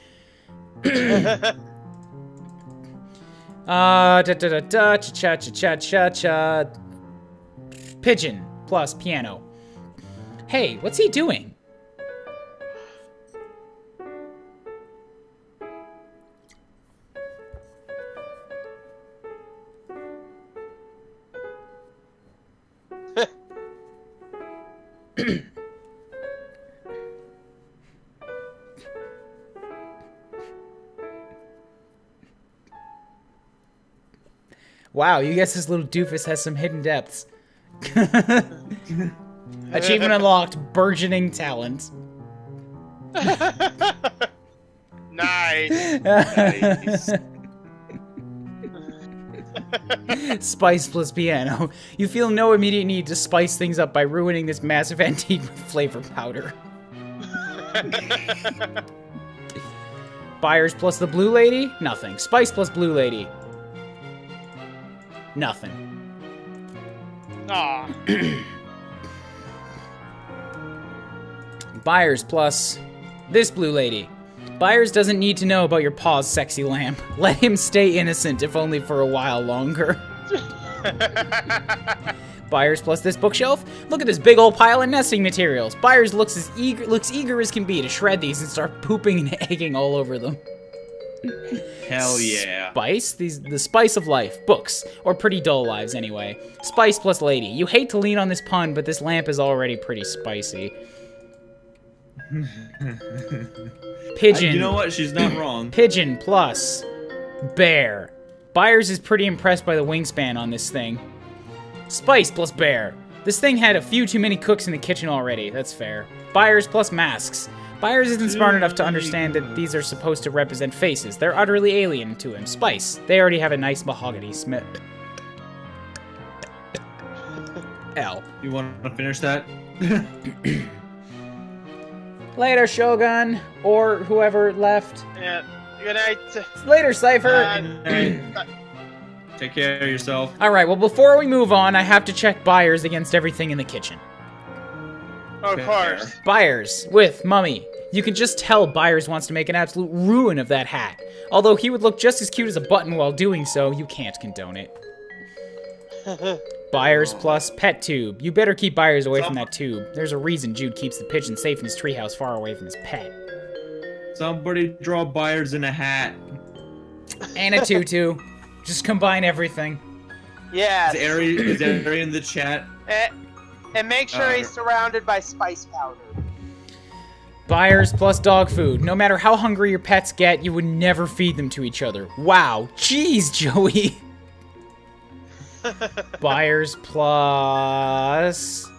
Cha-cha-cha-cha-cha. Pigeon plus piano. Hey, what's he doing? Wow, you guess this little doofus has some hidden depths. Achievement unlocked, burgeoning talent. Nice. Nice. Spice plus piano. You feel no immediate need to spice things up by ruining this massive antique with flavor powder. Byers plus the blue lady? Nothing. Spice plus blue lady? Nothing. Aw. Byers plus this blue lady. Byers doesn't need to know about your paw's sexy lamp. Let him stay innocent, if only for a while longer. Byers plus this bookshelf. Look at this big old pile of nesting materials. Byers looks eager as can be to shred these and start pooping and egging all over them. Hell yeah. Spice? The spice of life. Books. Or pretty dull lives, anyway. Spice plus lady. You hate to lean on this pun, but this lamp is already pretty spicy. Pigeon. You know what? She's not wrong. Pigeon plus bear. Byers is pretty impressed by the wingspan on this thing. Spice plus bear. This thing had a few too many cooks in the kitchen already. That's fair. Byers plus masks. Byers isn't smart enough to understand that these are supposed to represent faces. They're utterly alien to him. Spice. They already have a nice mahogany smith. L. You want to finish that? Later, Shogun. Or whoever left. Yeah. Good night. Later, Cypher. Take care of yourself. Alright, well, before we move on, I have to check Byers against everything in the kitchen. Of course. Byers with Mummy. You can just tell Byers wants to make an absolute ruin of that hat. Although he would look just as cute as a button while doing so, you can't condone it. Byers plus pet tube. You better keep Byers away from that tube. There's a reason Jude keeps the pigeon safe in his treehouse far away from his pet. Somebody draw Byers in a hat. And a tutu. Just combine everything. Yes. Is Ari in the chat? And make sure he's surrounded by spice powder. Buyers plus dog food. No matter how hungry your pets get, you would never feed them to each other. Wow. Jeez, Joey. Buyers plus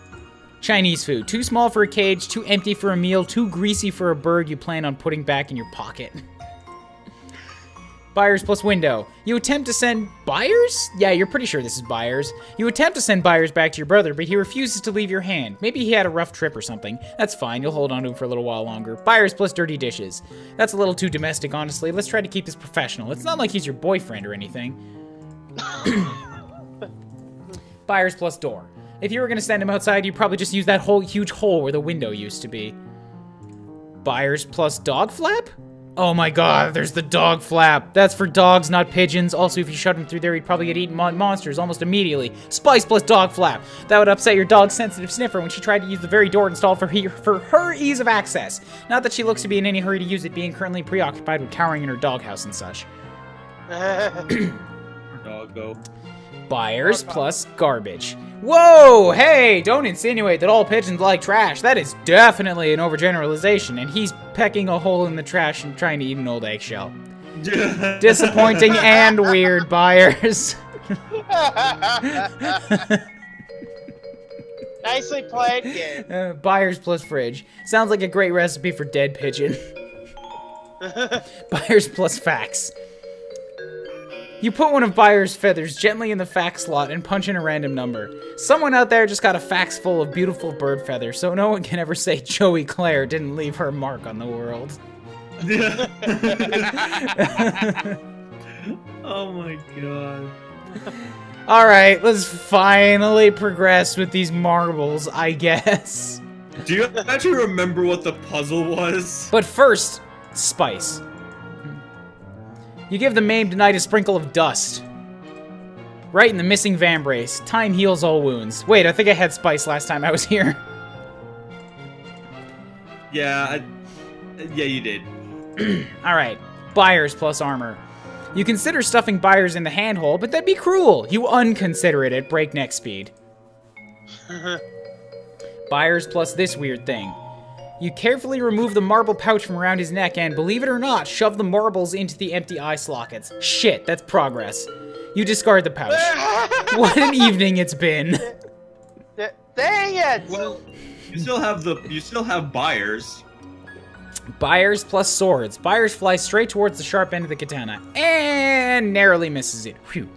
Chinese food. Too small for a cage, too empty for a meal, too greasy for a bird you plan on putting back in your pocket. Buyers plus window. You attempt to send buyers? Yeah, you're pretty sure this is buyers. You attempt to send buyers back to your brother, but he refuses to leave your hand. Maybe he had a rough trip or something. That's fine, you'll hold on to him for a little while longer. Buyers plus dirty dishes. That's a little too domestic, honestly. Let's try to keep this professional. It's not like he's your boyfriend or anything. Buyers plus door. If you were gonna send him outside, you'd probably just use that whole huge hole where the window used to be. Buyers plus dog flap? Oh my god, there's the dog flap. That's for dogs, not pigeons. Also, if you shut him through there, he'd probably get eaten by monsters almost immediately. Spice plus dog flap. That would upset your dog's sensitive sniffer when she tried to use the very door installed for her ease of access. Not that she looks to be in any hurry to use it, being currently preoccupied with cowering in her doghouse and such. Doggo. Buyers plus garbage. Whoa, hey, don't insinuate that all pigeons like trash. That is definitely an overgeneralization, and he's pecking a hole in the trash and trying to eat an old eggshell. Disappointing and weird, buyers. Nicely played, game. Buyers plus fridge. Sounds like a great recipe for dead pigeon. Buyers plus fax. You put one of Buyer's feathers gently in the fax slot and punch in a random number. Someone out there just got a fax full of beautiful bird feathers, so no one can ever say Joey Claire didn't leave her mark on the world. Oh my god. Alright, let's finally progress with these marbles, I guess. Do you actually remember what the puzzle was? But first, spice. You give the maimed knight a sprinkle of dust. Right in the missing vambrace. Time heals all wounds. Wait, I think I had spice last time I was here. Yeah, yeah, you did. Alright, buyers plus armor. You consider stuffing buyers in the handhole, but that'd be cruel. You unconsider it at breakneck speed. Buyers plus this weird thing. You carefully remove the marble pouch from around his neck and, believe it or not, shove the marbles into the empty eye sockets. Shit, that's progress. You discard the pouch. What an evening it's been. Dang it! Well, you still have buyers. Buyers plus swords. Buyers fly straight towards the sharp end of the katana and narrowly misses it. Phew.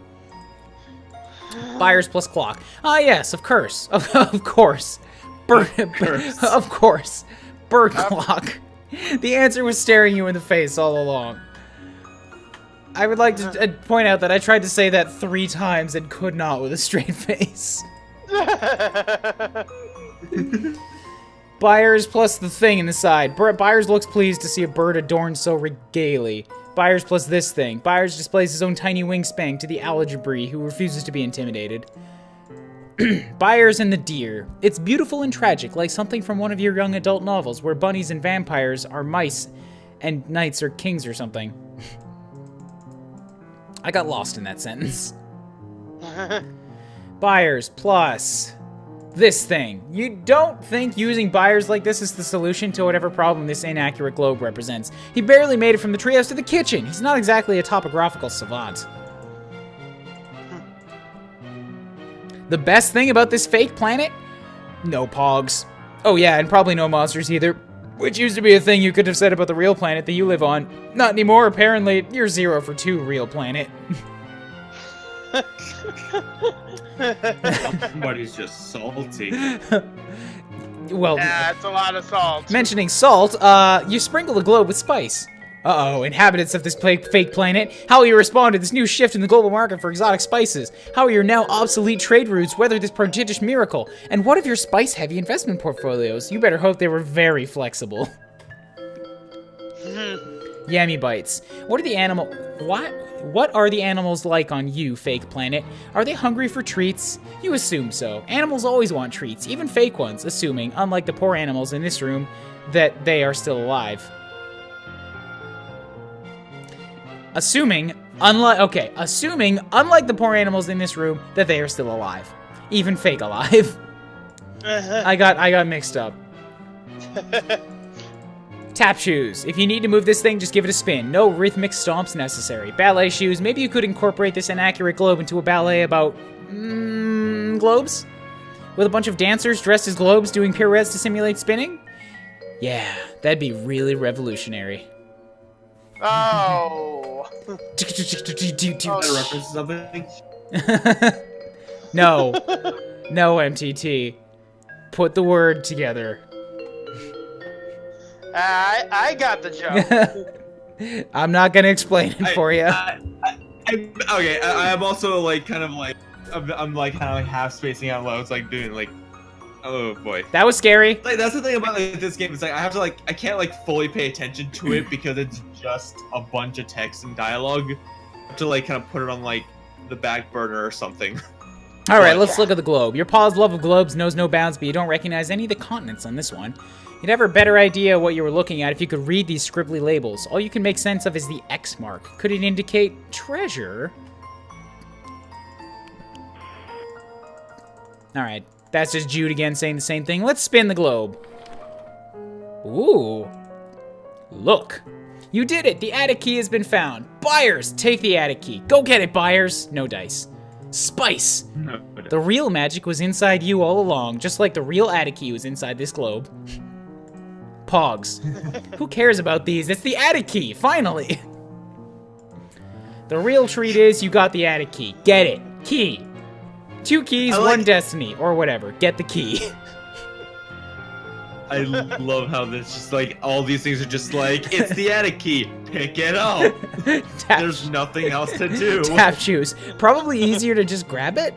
Buyers plus clock. Ah yes, of course. Of course. Of course. Bird clock. The answer was staring you in the face all along. I would like to point out that I tried to say that 3 times and could not with a straight face. Buyers plus the thing in the side. Buyers looks pleased to see a bird adorned so regally. Buyers plus this thing. Buyers displays his own tiny wingspan to the algebra who refuses to be intimidated. Buyers and the deer. It's beautiful and tragic, like something from one of your young adult novels where bunnies and vampires are mice and knights are kings or something. I got lost in that sentence. Buyers plus this thing. You don't think using buyers like this is the solution to whatever problem this inaccurate globe represents. He barely made it from the treehouse to the kitchen. He's not exactly a topographical savant. The best thing about this fake planet? No pogs. Oh yeah, and probably no monsters either. Which used to be a thing you could have said about the real planet that you live on. Not anymore, apparently. You're 0 for 2, real planet. Somebody's just salty. Well, yeah, it's a lot of salt. Mentioning salt, you sprinkle the globe with spice. Uh-oh, inhabitants of this fake planet, how will you respond to this new shift in the global market for exotic spices? How will your now obsolete trade routes weather this prodigious miracle? And what of your spice-heavy investment portfolios? You better hope they were very flexible. Yummy bites. What are the animals like on you, fake planet? Are they hungry for treats? You assume so. Animals always want treats, even fake ones, assuming, unlike the poor animals in this room, that they are still alive. Assuming, unlike the poor animals in this room, that they are still alive. Even fake alive. I got mixed up. Tap shoes. If you need to move this thing, just give it a spin. No rhythmic stomps necessary. Ballet shoes. Maybe you could incorporate this inaccurate globe into a ballet about... globes? With a bunch of dancers dressed as globes doing pirouettes to simulate spinning? Yeah, that'd be really revolutionary. Oh. Reference something? No. No, MTT. Put the word together. I got the joke. I'm not gonna explain it for you. Okay, I'm also like kind of like I'm like kind of like half spacing out loud. It's like doing like, oh boy, that was scary. Like that's the thing about like this game. It's like I have to like I can't like fully pay attention to it because it's just a bunch of text and dialogue. I have to like kind of put it on like the back burner or something. All right, let's look at the globe. Your paw's love of globes knows no bounds, but you don't recognize any of the continents on this one. You'd have a better idea what you were looking at if you could read these scribbly labels. All you can make sense of is the X mark. Could it indicate treasure? All right, that's just Jude again saying the same thing. Let's spin the globe. Ooh. Look. You did it. The attic key has been found. Buyers, take the attic key. Go get it, buyers. No dice. Spice. No. The real magic was inside you all along, just like the real attic key was inside this globe. Pogs. Who cares about these? It's the attic key, finally. The real treat is you got the attic key. Get it. Key. 2 keys, 1 destiny, or whatever. Get the key. I love how this just like all these things are just like it's the attic key. Pick it up. There's nothing else to do. Tap shoes. Probably easier to just grab it.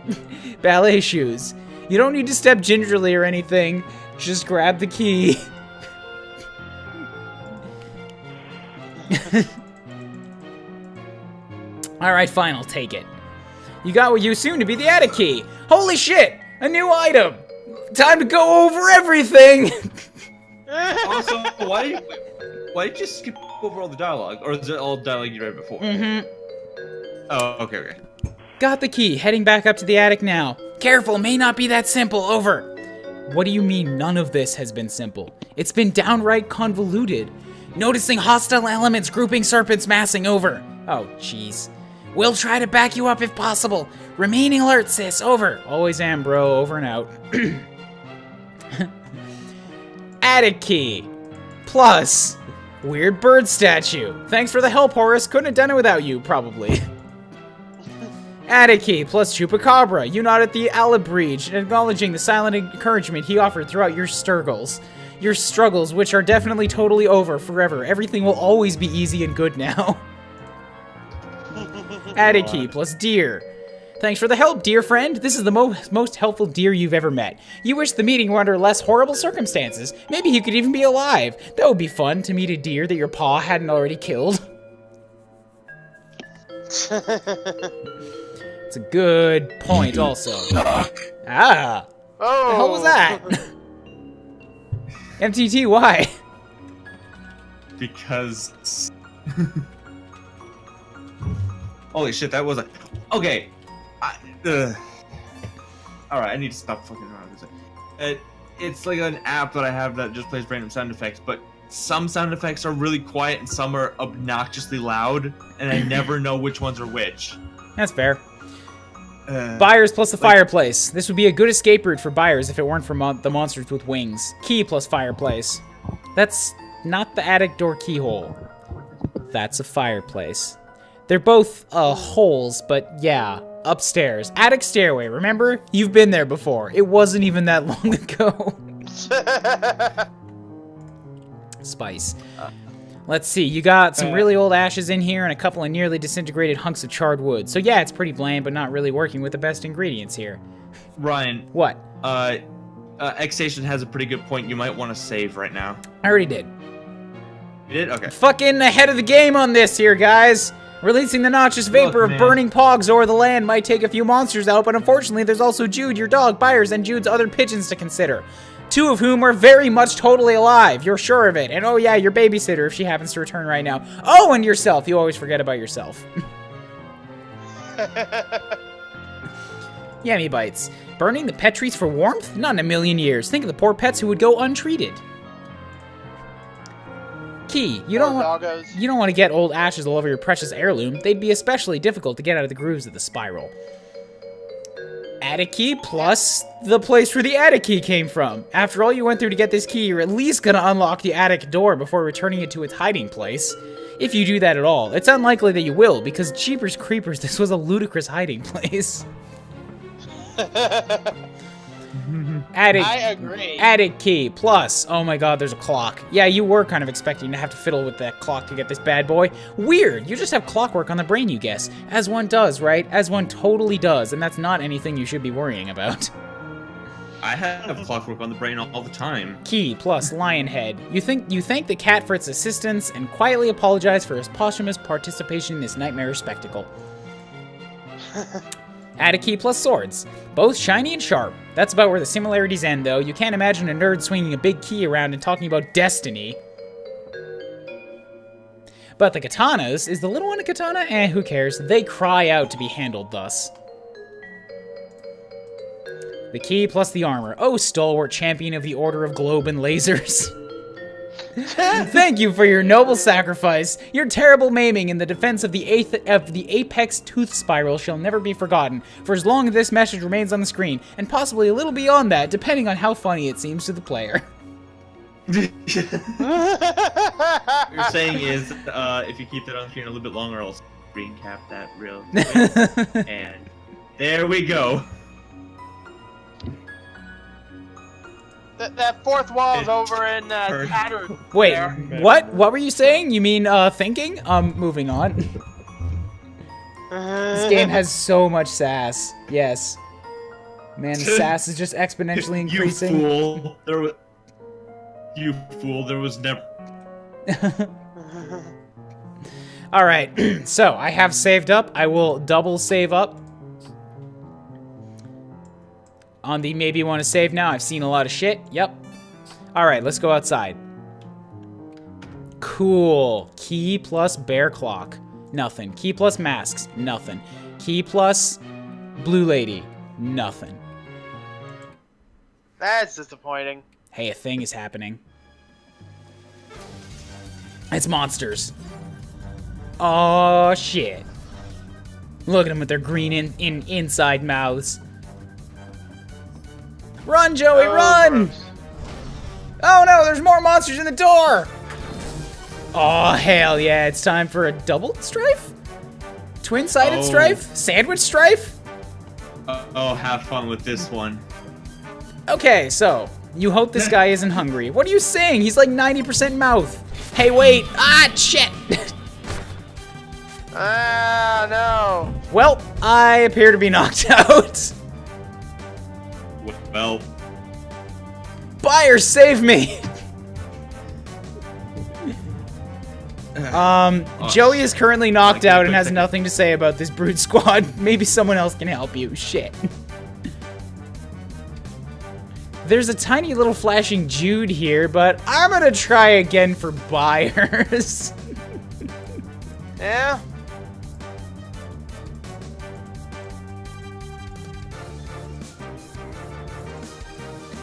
Ballet shoes. You don't need to step gingerly or anything. Just grab the key. Alright, fine, I'll take it. You got what you assume to be the attic key. Holy shit! A new item! Time to go over everything! Also, why did you skip over all the dialogue? Or is it all dialogue you read before? Mm-hmm. Oh, okay. Got the key, heading back up to the attic now. Careful, may not be that simple, over. What do you mean none of this has been simple? It's been downright convoluted. Noticing hostile elements, grouping serpents, massing, over. Oh, jeez. We'll try to back you up if possible. Remaining alert, sis, over. Always am, bro, over and out. Attic key. Plus, weird bird statue. Thanks for the help, Horace. Couldn't have done it without you, probably. Attic key plus Chupacabra. You nod at the Alabreach, acknowledging the silent encouragement he offered throughout your struggles. Your struggles, which are definitely totally over forever. Everything will always be easy and good now. Attic key plus deer. Thanks for the help, dear friend. This is the most helpful deer you've ever met. You wish the meeting were under less horrible circumstances. Maybe he could even be alive. That would be fun, to meet a deer that your paw hadn't already killed. It's a good point, also. Ah. Oh. The hell was that? MTT, why? Because... Holy shit, that was a... Okay. Alright, I need to stop fucking around with it. It's like an app that I have that just plays random sound effects, but some sound effects are really quiet and some are obnoxiously loud, and I never know which ones are which. That's fair. Buyers plus the fireplace. This would be a good escape route for buyers if it weren't for the monsters with wings. Key plus fireplace. That's not the attic door keyhole. That's a fireplace. They're both holes, but yeah, upstairs. Attic stairway, remember? You've been there before. It wasn't even that long ago. Spice. Let's see, you got some really old ashes in here and a couple of nearly disintegrated hunks of charred wood. So yeah, it's pretty bland, but not really working with the best ingredients here. Ryan. What? X-Station has a pretty good point. You might want to save right now. I already did. You did? Okay. Fucking ahead of the game on this here, guys. Releasing the noxious vapor of burning pogs over the land might take a few monsters out, but unfortunately there's also Jude, your dog, buyers, and Jude's other pigeons to consider. 2 of whom are very much totally alive. You're sure of it. And oh yeah, your babysitter if she happens to return right now. Oh, and yourself. You always forget about yourself. Yummy bites. Burning the pet treats for warmth? Not in a million years. Think of the poor pets who would go untreated. Key, you don't want to get old ashes all over your precious heirloom. They'd be especially difficult to get out of the grooves of the spiral. Attic key plus the place where the attic key came from. After all you went through to get this key, you're at least gonna unlock the attic door before returning it to its hiding place. If you do that at all. It's unlikely that you will, because jeepers creepers, this was a ludicrous hiding place. Attic, I agree. Attic key plus. Oh my god, there's a clock. Yeah, you were kind of expecting to have to fiddle with that clock to get this bad boy. Weird. You just have clockwork on the brain, you guess. As one does, right? As one totally does, and that's not anything you should be worrying about. I have clockwork on the brain all the time. Key plus lion head. You thank the cat for its assistance and quietly apologize for his posthumous participation in this nightmarish spectacle. Add a key plus swords. Both shiny and sharp. That's about where the similarities end, though. You can't imagine a nerd swinging a big key around and talking about destiny. But the katanas, is the little one a katana? Who cares? They cry out to be handled thus. The key plus the armor. Oh, stalwart champion of the Order of Globe and Lasers. Thank you for your noble sacrifice. Your terrible maiming in the defense of the Apex Tooth Spiral shall never be forgotten, for as long as this message remains on the screen, and possibly a little beyond that, depending on how funny it seems to the player. What you're saying is, if you keep that on the screen a little bit longer, I'll screen cap that real quick. And there we go. That fourth wall is over in tattered. Wait, there. what? What were you saying? You mean thinking? Moving on. This game has so much sass. Yes. Man, the sass is just exponentially increasing. You fool, there was never... Alright, so I have saved up. I will double save up. On the maybe want to save now. I've seen a lot of shit. Yep. Alright, let's go outside. Cool. Key plus bear clock. Nothing. Key plus masks. Nothing. Key plus blue lady. Nothing. That's disappointing. Hey, a thing is happening. It's monsters. Oh, shit. Look at them with their green inside mouths. Run, Joey, run! Gross. Oh no, there's more monsters in the door! Oh, hell yeah, it's time for a double strife? Twin-sided strife? Sandwich strife? Oh, have fun with this one. Okay, so, you hope this guy isn't hungry. What are you saying? He's like 90% mouth. Hey, wait! Ah, shit! Ah, no. Well, I appear to be knocked out. Well... Buyer, save me! Joey is currently knocked out and has nothing to say about this brood squad. Maybe someone else can help you. Shit. There's a tiny little flashing Jude here, but I'm gonna try again for buyers. Yeah?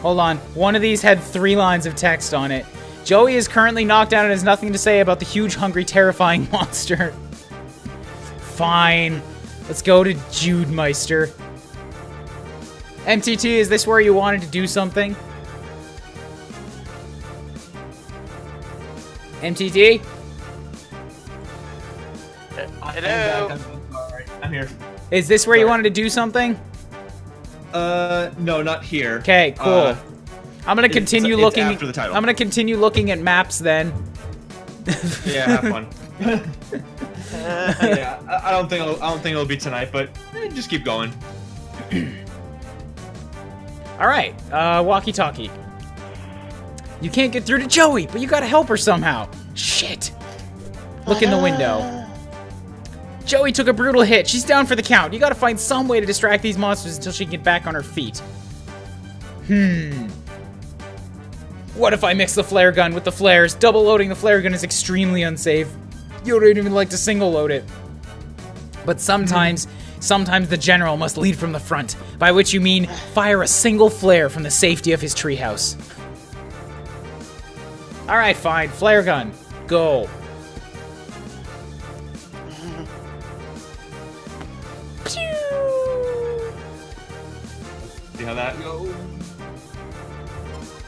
Hold on. One of these had 3 lines of text on it. Joey is currently knocked out and has nothing to say about the huge, hungry, terrifying monster. Fine. Let's go to Jude Meister. MTT, is this where you wanted to do something? MTT? Hello? I'm here. Is this where you wanted to do something? No, not here. Okay, cool. I'm gonna continue looking. After the title. I'm gonna continue looking at maps then. Yeah, have fun. Yeah, I don't think it'll be tonight, but just keep going. All right, walkie-talkie. You can't get through to Joey, but you gotta help her somehow. Shit. Look in the window. Joey took a brutal hit. She's down for the count. You gotta find some way to distract these monsters until she can get back on her feet. What if I mix the flare gun with the flares? Double loading the flare gun is extremely unsafe. You don't even like to single load it. But sometimes the general must lead from the front, by which you mean fire a single flare from the safety of his treehouse. Alright, fine. Flare gun. Go. See how that goes?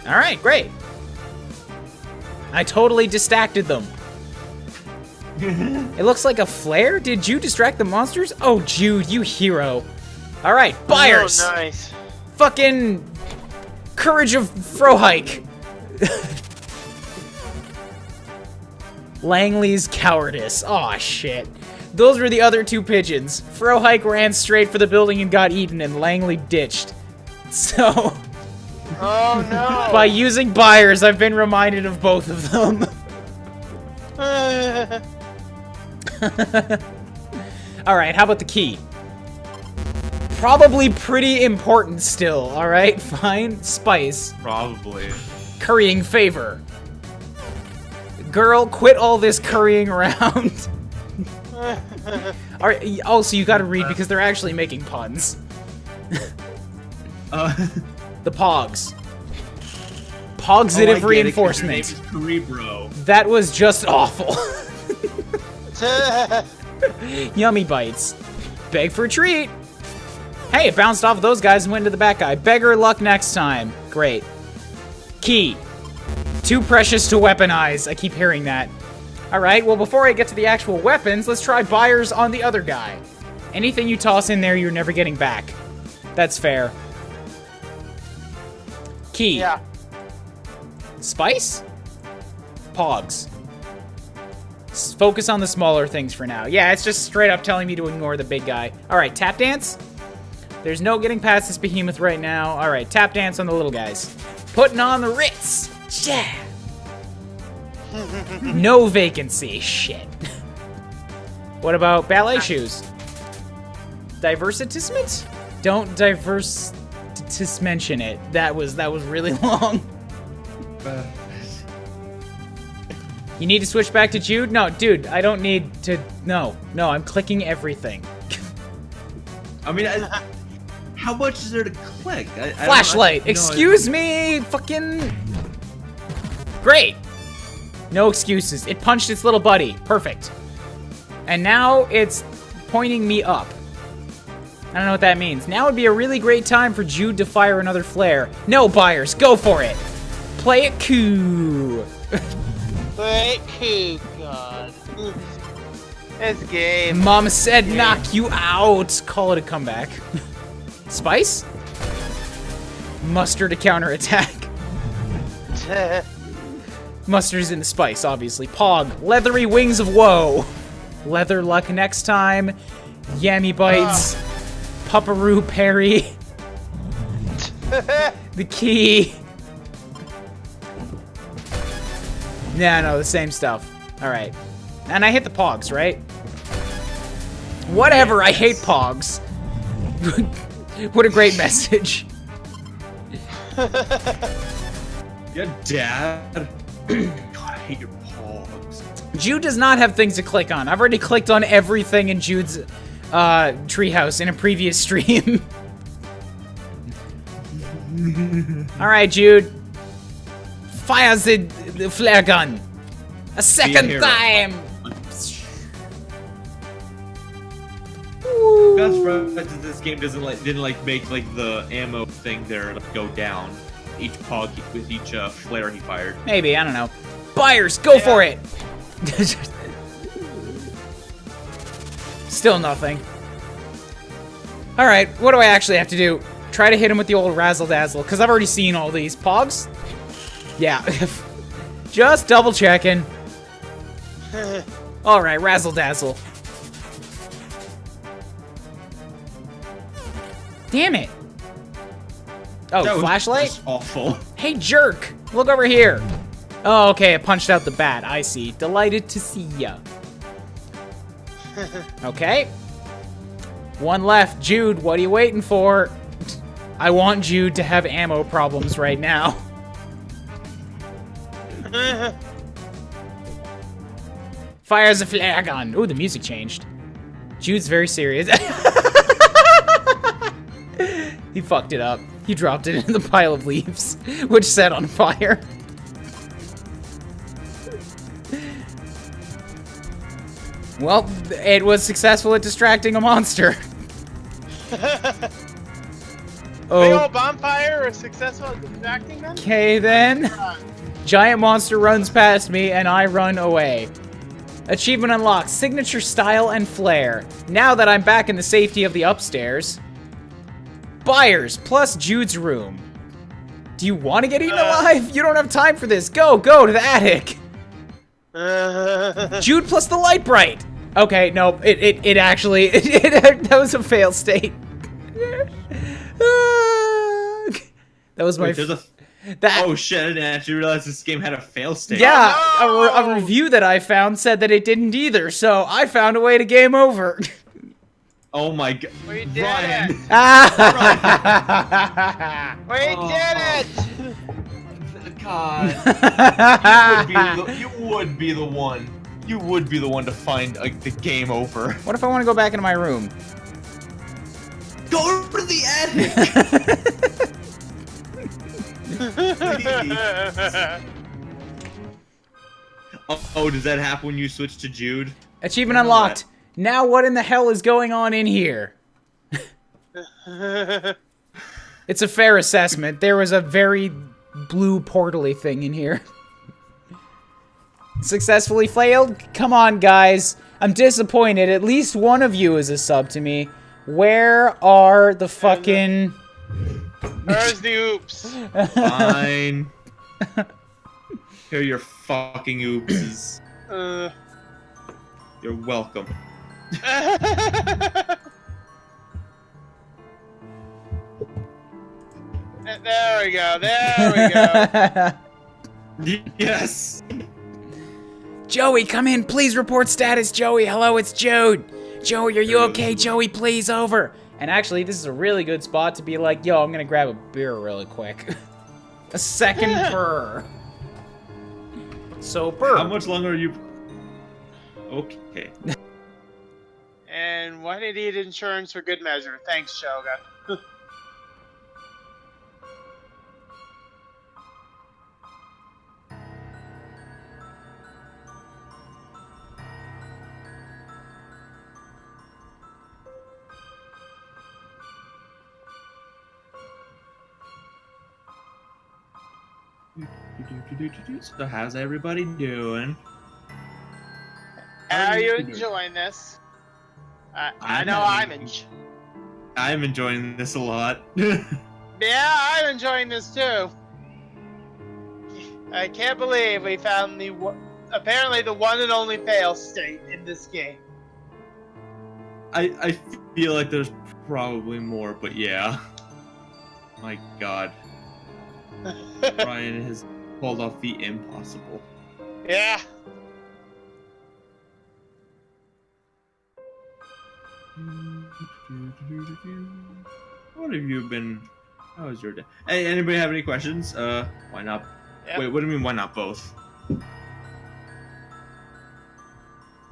Alright, great. I totally distracted them. It looks like a flare? Did you distract the monsters? Oh, Jude, you hero. Alright, buyers! Oh, nice. Fucking courage of Frohike. Langley's cowardice. Aw, shit. Those were the other two pigeons. Frohike ran straight for the building and got eaten, and Langley ditched. So, Oh no! by using buyers, I've been reminded of both of them. Alright, how about the key? Probably pretty important still, alright? Fine. Spice. Probably. Currying favor. Girl, quit all this currying around. Alright, also, you gotta read because they're actually making puns. The Pogs. Positive reinforcement. That was just awful. Yummy bites. Beg for a treat. Hey, it bounced off of those guys and went to the back guy. Beggar luck next time. Great. Key. Too precious to weaponize. I keep hearing that. Alright, well before I get to the actual weapons, let's try buyers on the other guy. Anything you toss in there, you're never getting back. That's fair. Key. Yeah. Spice? Pogs. Focus on the smaller things for now. Yeah, it's just straight up telling me to ignore the big guy. Alright, tap dance? There's no getting past this behemoth right now. Alright, tap dance on the little guys. Putting on the Ritz. Yeah. No vacancy. Shit. What about ballet shoes? Diversitisment? Don't mention it. That was really long. You need to switch back to Jude? No, dude, I don't need to. No, I'm clicking everything. I mean, how much is there to click? Flashlight. Excuse me. Fucking. Great. No excuses. It punched its little buddy. Perfect. And now it's pointing me up. I don't know what that means. Now would be a really great time for Jude to fire another flare. No, buyers, go for it. Play it cool. Play it cool, God. This game. Mom said knock you out. Call it a comeback. Spice? Mustard to counterattack. Mustard's in the spice, obviously. Pog. Leathery wings of woe. Leather luck next time. Yammy bites. Pupperoo parry. The key. No, the same stuff. Alright. And I hit the Pogs, right? Whatever, I hate Pogs. What a great message. Yeah, Dad. God, I hate your Pogs. Jude does not have things to click on. I've already clicked on everything in Jude's treehouse in a previous stream. Alright, Jude. Fire the flare gun. A second time. That's right. This game didn't make the ammo thing there go down. Each pog with each flare he fired. Maybe, I don't know. Buyers, go for it. Still nothing. Alright, what do I actually have to do? Try to hit him with the old razzle dazzle, because I've already seen all these. Pogs? Yeah. Just double checking. Alright, razzle dazzle. Damn it. Oh, that flashlight? was awful. Hey, jerk! Look over here. Oh, okay, it punched out the bat. I see. Delighted to see ya. Okay. One left. Jude, what are you waiting for? I want Jude to have ammo problems right now. Fires a flagon. Ooh, the music changed. Jude's very serious. He fucked it up. He dropped it in the pile of leaves, which set on fire. Well, it was successful at distracting a monster. Big Oh, old bonfire was successful at distracting them? okay then. Giant monster runs past me and I run away. Achievement unlocked, signature style and flair. Now that I'm back in the safety of the upstairs. Buyers plus Jude's room. Do you want to get eaten alive? You don't have time for this. Go to the attic. Jude plus the light bright. Okay, no, it actually, that was a fail state. That was my. Wait, there's a. That, Oh shit! I didn't actually realize this game had a fail state. yeah, Oh, no! a review that I found said that it didn't either, so I found a way to game over. Oh my god. We did Ryan. it! Ah! We did it! God. You would be the one. You would be the one to find like the game over. What if I want to go back into my room? Go over to the attic. Oh, does that happen when you switch to Jude? Achievement unlocked. Now what in the hell is going on in here? It's a fair assessment. There was a very blue portal-y thing in here. Successfully failed? Come on, guys. I'm disappointed. At least one of you is a sub to me. Where are the fucking... Where's the oops? Fine. Here are your fucking oopses. You're welcome. There we go. There we go. Yes. Joey, come in. Please report status, Joey. Hello, it's Jude. Joey, are you okay? Joey, please, over. And actually, this is a really good spot to be like, yo, I'm gonna grab a beer really quick. A second per. So per. How much longer are you? Okay. And one idiot insurance for good measure. Thanks, Shogun. So how's everybody doing? How are you enjoying this? I know I'm enjoying this a lot. Yeah, I'm enjoying this too. I can't believe we found the apparently the one and only fail state in this game. I feel like there's probably more, but yeah. My god. Ryan has pulled off the impossible. Yeah. What have you been? How was your day? Hey, anybody have any questions? Why not? Yep. Wait, what do you mean? Why not both?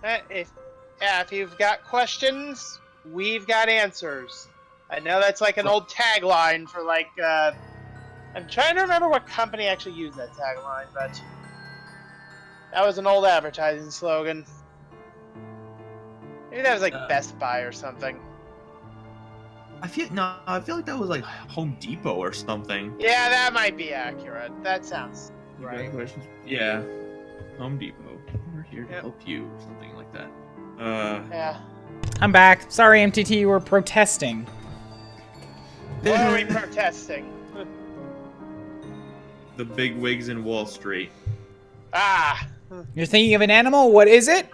If you've got questions, we've got answers. I know that's like an old tagline for like. I'm trying to remember what company actually used that tagline, but that was an old advertising slogan. Maybe that was like Best Buy or something. I feel like that was like Home Depot or something. Yeah, that might be accurate. That sounds You got right. questions? Yeah. Home Depot. We're here to help you, or something like that. Yeah. I'm back. Sorry, MTT, you were protesting. What are we protesting? The big wigs in Wall Street. Ah. You're thinking of an animal? What is it?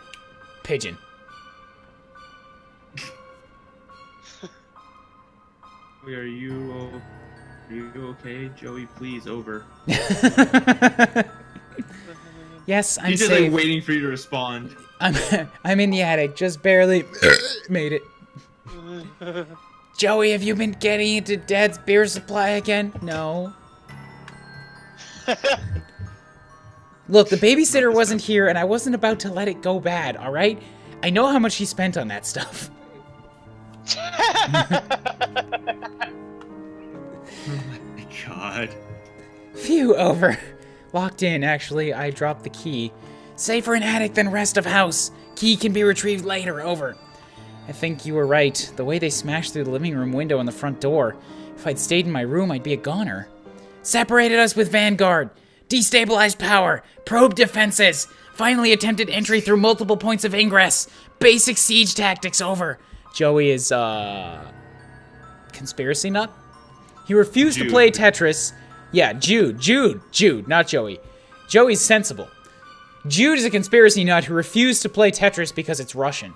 Pigeon. Are you okay, Joey? Please, over. Yes, I'm He's just safe. like waiting for you to respond. I'm in the attic. Just barely made it. Joey, have you been getting into Dad's beer supply again? No. Look, the babysitter wasn't here, and I wasn't about to let it go bad, alright? I know how much he spent on that stuff. Oh my god. Phew, over. Locked in, actually. I dropped the key. Safer in attic than rest of house. Key can be retrieved later, over. I think you were right. The way they smashed through the living room window and the front door. If I'd stayed in my room, I'd be a goner. Separated us with Vanguard. Destabilized power. Probe defenses. Finally attempted entry through multiple points of ingress. Basic siege tactics, over. Joey is, conspiracy nut? He refused to play Tetris. Yeah, Jude, not Joey. Joey's sensible. Jude is a conspiracy nut who refused to play Tetris because it's Russian.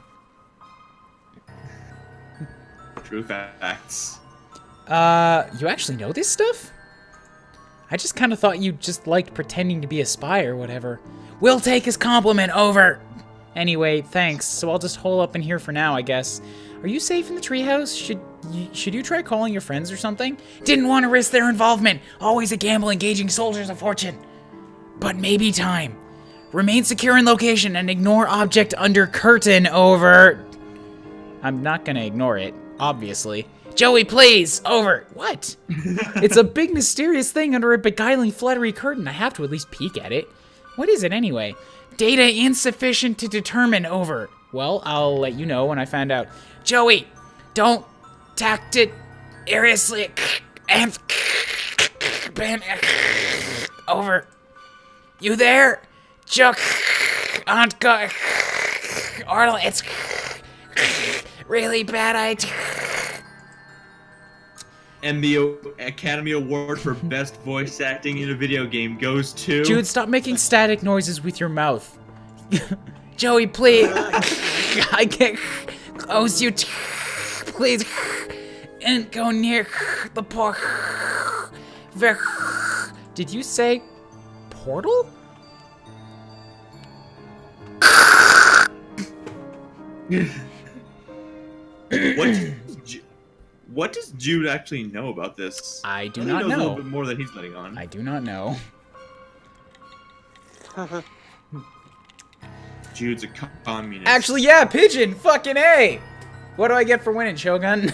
True facts. You actually know this stuff? I just kind of thought you just liked pretending to be a spy or whatever. We'll take his compliment, over. Anyway, thanks. So I'll just hole up in here for now, I guess. Are you safe in the treehouse? Should you try calling your friends or something? Didn't want to risk their involvement. Always a gamble engaging soldiers of fortune. But maybe time. Remain secure in location and ignore object under curtain, over. I'm not gonna ignore it, obviously. Joey, please, over. What? It's a big mysterious thing under a beguiling fluttery curtain. I have to at least peek at it. What is it anyway? Data insufficient to determine, over. Well, I'll let you know when I find out. Joey, don't tact it seriously and over. You there? Chuck, Aunt Go, Arnold, it's really bad idea. And the Academy Award for Best Voice Acting in a Video Game goes to... Jude, stop making static noises with your mouth. Joey, please. I can't close you. Please. And go near the portal. Did you say portal? What does Jude actually know about this? I do think not he knows know. a little bit more than he's letting on. I do not know. Jude's a communist. Actually, yeah, pigeon. Fucking A. What do I get for winning, Shogun?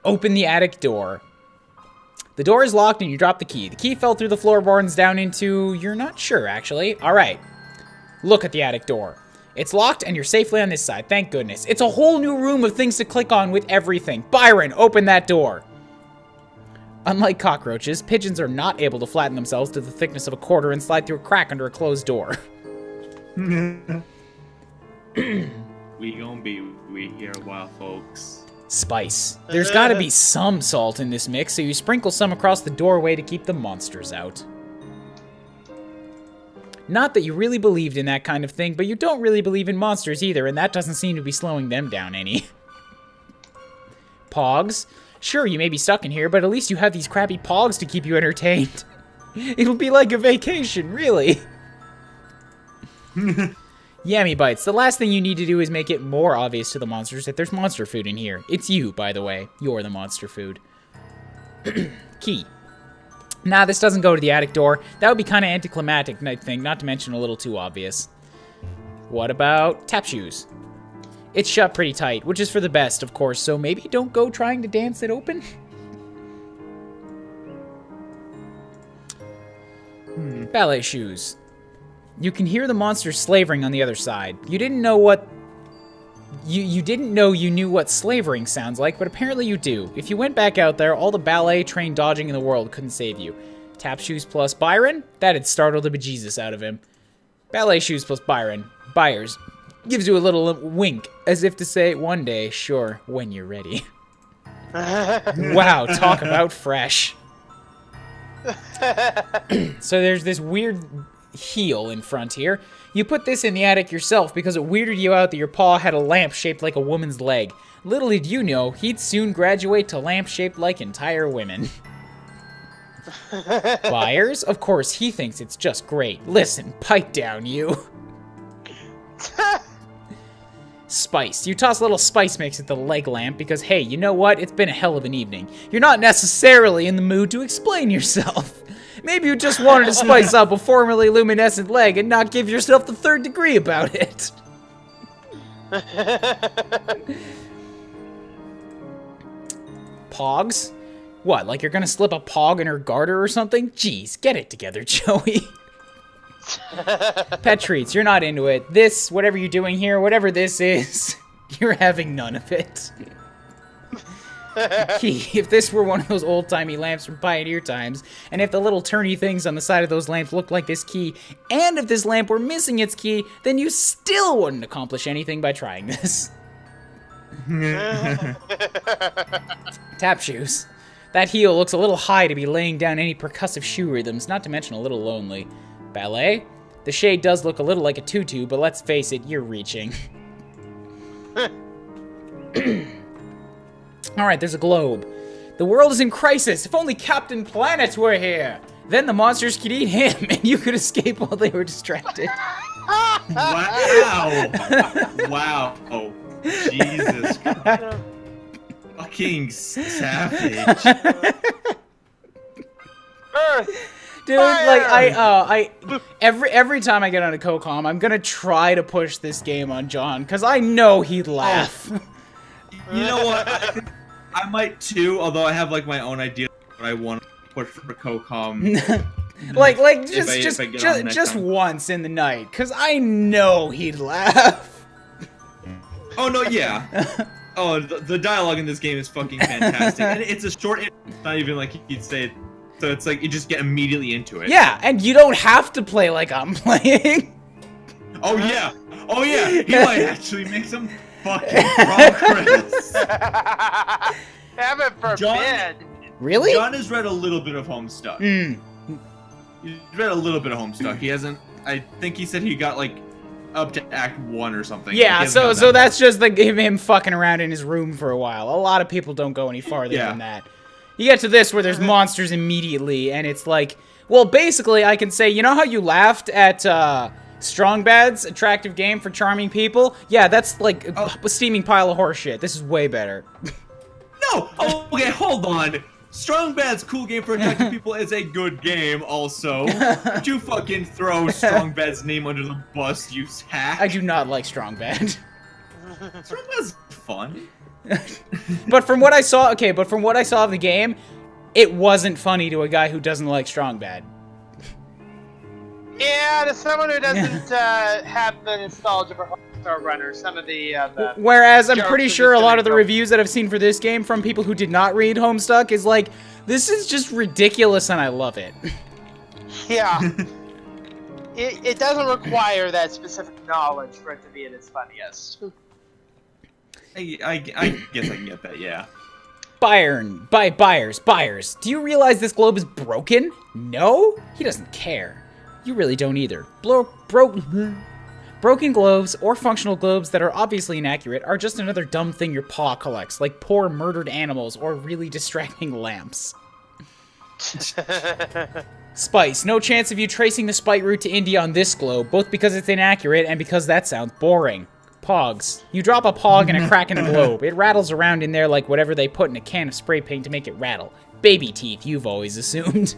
Open the attic door. The door is locked and you drop the key. The key fell through the floorboards down into... You're not sure, actually. All right. Look at the attic door. It's locked and you're safely on this side. Thank goodness. It's a whole new room of things to click on with everything. Byron, open that door. Unlike cockroaches, pigeons are not able to flatten themselves to the thickness of a quarter and slide through a crack under a closed door. We gonna be here a while, folks. Spice. There's gotta be some salt in this mix, so you sprinkle some across the doorway to keep the monsters out. Not that you really believed in that kind of thing, but you don't really believe in monsters either, and that doesn't seem to be slowing them down any. Pogs? Sure, you may be stuck in here, but at least you have these crappy pogs to keep you entertained. It'll be like a vacation, really. Yammy Bites, the last thing you need to do is make it more obvious to the monsters that there's monster food in here. It's you, by the way. You're the monster food. Key. Nah, this doesn't go to the attic door. That would be kind of anticlimactic, I think, not to mention a little too obvious. What about tap shoes? It's shut pretty tight, which is for the best, of course, so maybe don't go trying to dance it open? Ballet shoes. You can hear the monsters slavering on the other side. You didn't know what... You didn't know you knew what slavering sounds like, but apparently you do. If you went back out there, all the ballet-trained dodging in the world couldn't save you. Tap shoes plus Byron? That'd startle the bejesus out of him. Ballet shoes plus Byron. Byers. Gives you a little wink, as if to say, one day, sure, when you're ready. Wow, talk about fresh. So there's this weird heel in front here. You put this in the attic yourself because it weirded you out that your paw had a lamp shaped like a woman's leg. Little did you know, he'd soon graduate to lamp shaped like entire women. Byers? Of course, he thinks it's just great. Listen, pipe down, you. Spice. You toss a little spice mix at the leg lamp because, hey, you know what? It's been a hell of an evening. You're not necessarily in the mood to explain yourself. Maybe you just wanted to spice up a formerly luminescent leg and not give yourself the 3rd degree about it. Pogs? What, like you're gonna slip a pog in her garter or something? Jeez, get it together, Joey. Pet treats, you're not into it. This, whatever you're doing here, whatever this is, you're having none of it. Key, if this were one of those old-timey lamps from Pioneer times, and if the little turny things on the side of those lamps looked like this key, and if this lamp were missing its key, then you still wouldn't accomplish anything by trying this. Tap shoes. That heel looks a little high to be laying down any percussive shoe rhythms, not to mention a little lonely. Ballet? The shade does look a little like a tutu, but let's face it, you're reaching. Alright, there's a globe. The world is in crisis. If only Captain Planet were here. Then the monsters could eat him, and you could escape while they were distracted. Wow! Wow. Jesus Christ. Fucking savage. Earth. Dude, like, every time I get on a COCOM, I'm gonna try to push this game on John, because I know he'd laugh. You know what? I might too, although I have, like, my own idea of what I want to push for COCOM. just once in the night, because I know he'd laugh. Oh, no, yeah. Oh, the dialogue in this game is fucking fantastic. And it's a short, it's not even like he'd say it. So it's like you just get immediately into it. Yeah, and you don't have to play like I'm playing. Oh yeah, he might actually make some fucking progress. Heaven forbid. Really? John has read a little bit of Homestuck. Mm. He's read a little bit of Homestuck. He hasn't. I think he said he got like up to Act 1 or something. Yeah, so that's just like him fucking around in his room for a while. A lot of people don't go any farther than that. You get to this where there's monsters immediately, and it's like, well, basically, I can say, you know how you laughed at Strong Bad's attractive game for charming people? Yeah, that's like a steaming pile of horse shit. This is way better. No! Oh, okay, hold on. Strong Bad's cool game for attractive people is a good game, also. Don't you fucking throw Strong Bad's name under the bus, you hack. I do not like Strong Bad. Strong Bad's fun. But from what I saw, of the game, it wasn't funny to a guy who doesn't like Strong Bad. Yeah, to someone who doesn't have the nostalgia for Star Runner, some of the whereas I'm pretty sure a lot of the reviews that I've seen for this game from people who did not read Homestuck is like, this is just ridiculous and I love it. Yeah. It doesn't require that specific knowledge for it to be at its funniest. I guess I can get that, yeah. Buyers. Do you realize this globe is broken? No? He doesn't care. You really don't either. Broken globes, or functional globes that are obviously inaccurate, are just another dumb thing your paw collects, like poor murdered animals or really distracting lamps. Spice. No chance of you tracing the Spite route to India on this globe, both because it's inaccurate and because that sounds boring. Pogs. You drop a pog in a crack in a globe. It rattles around in there like whatever they put in a can of spray paint to make it rattle. Baby teeth, you've always assumed.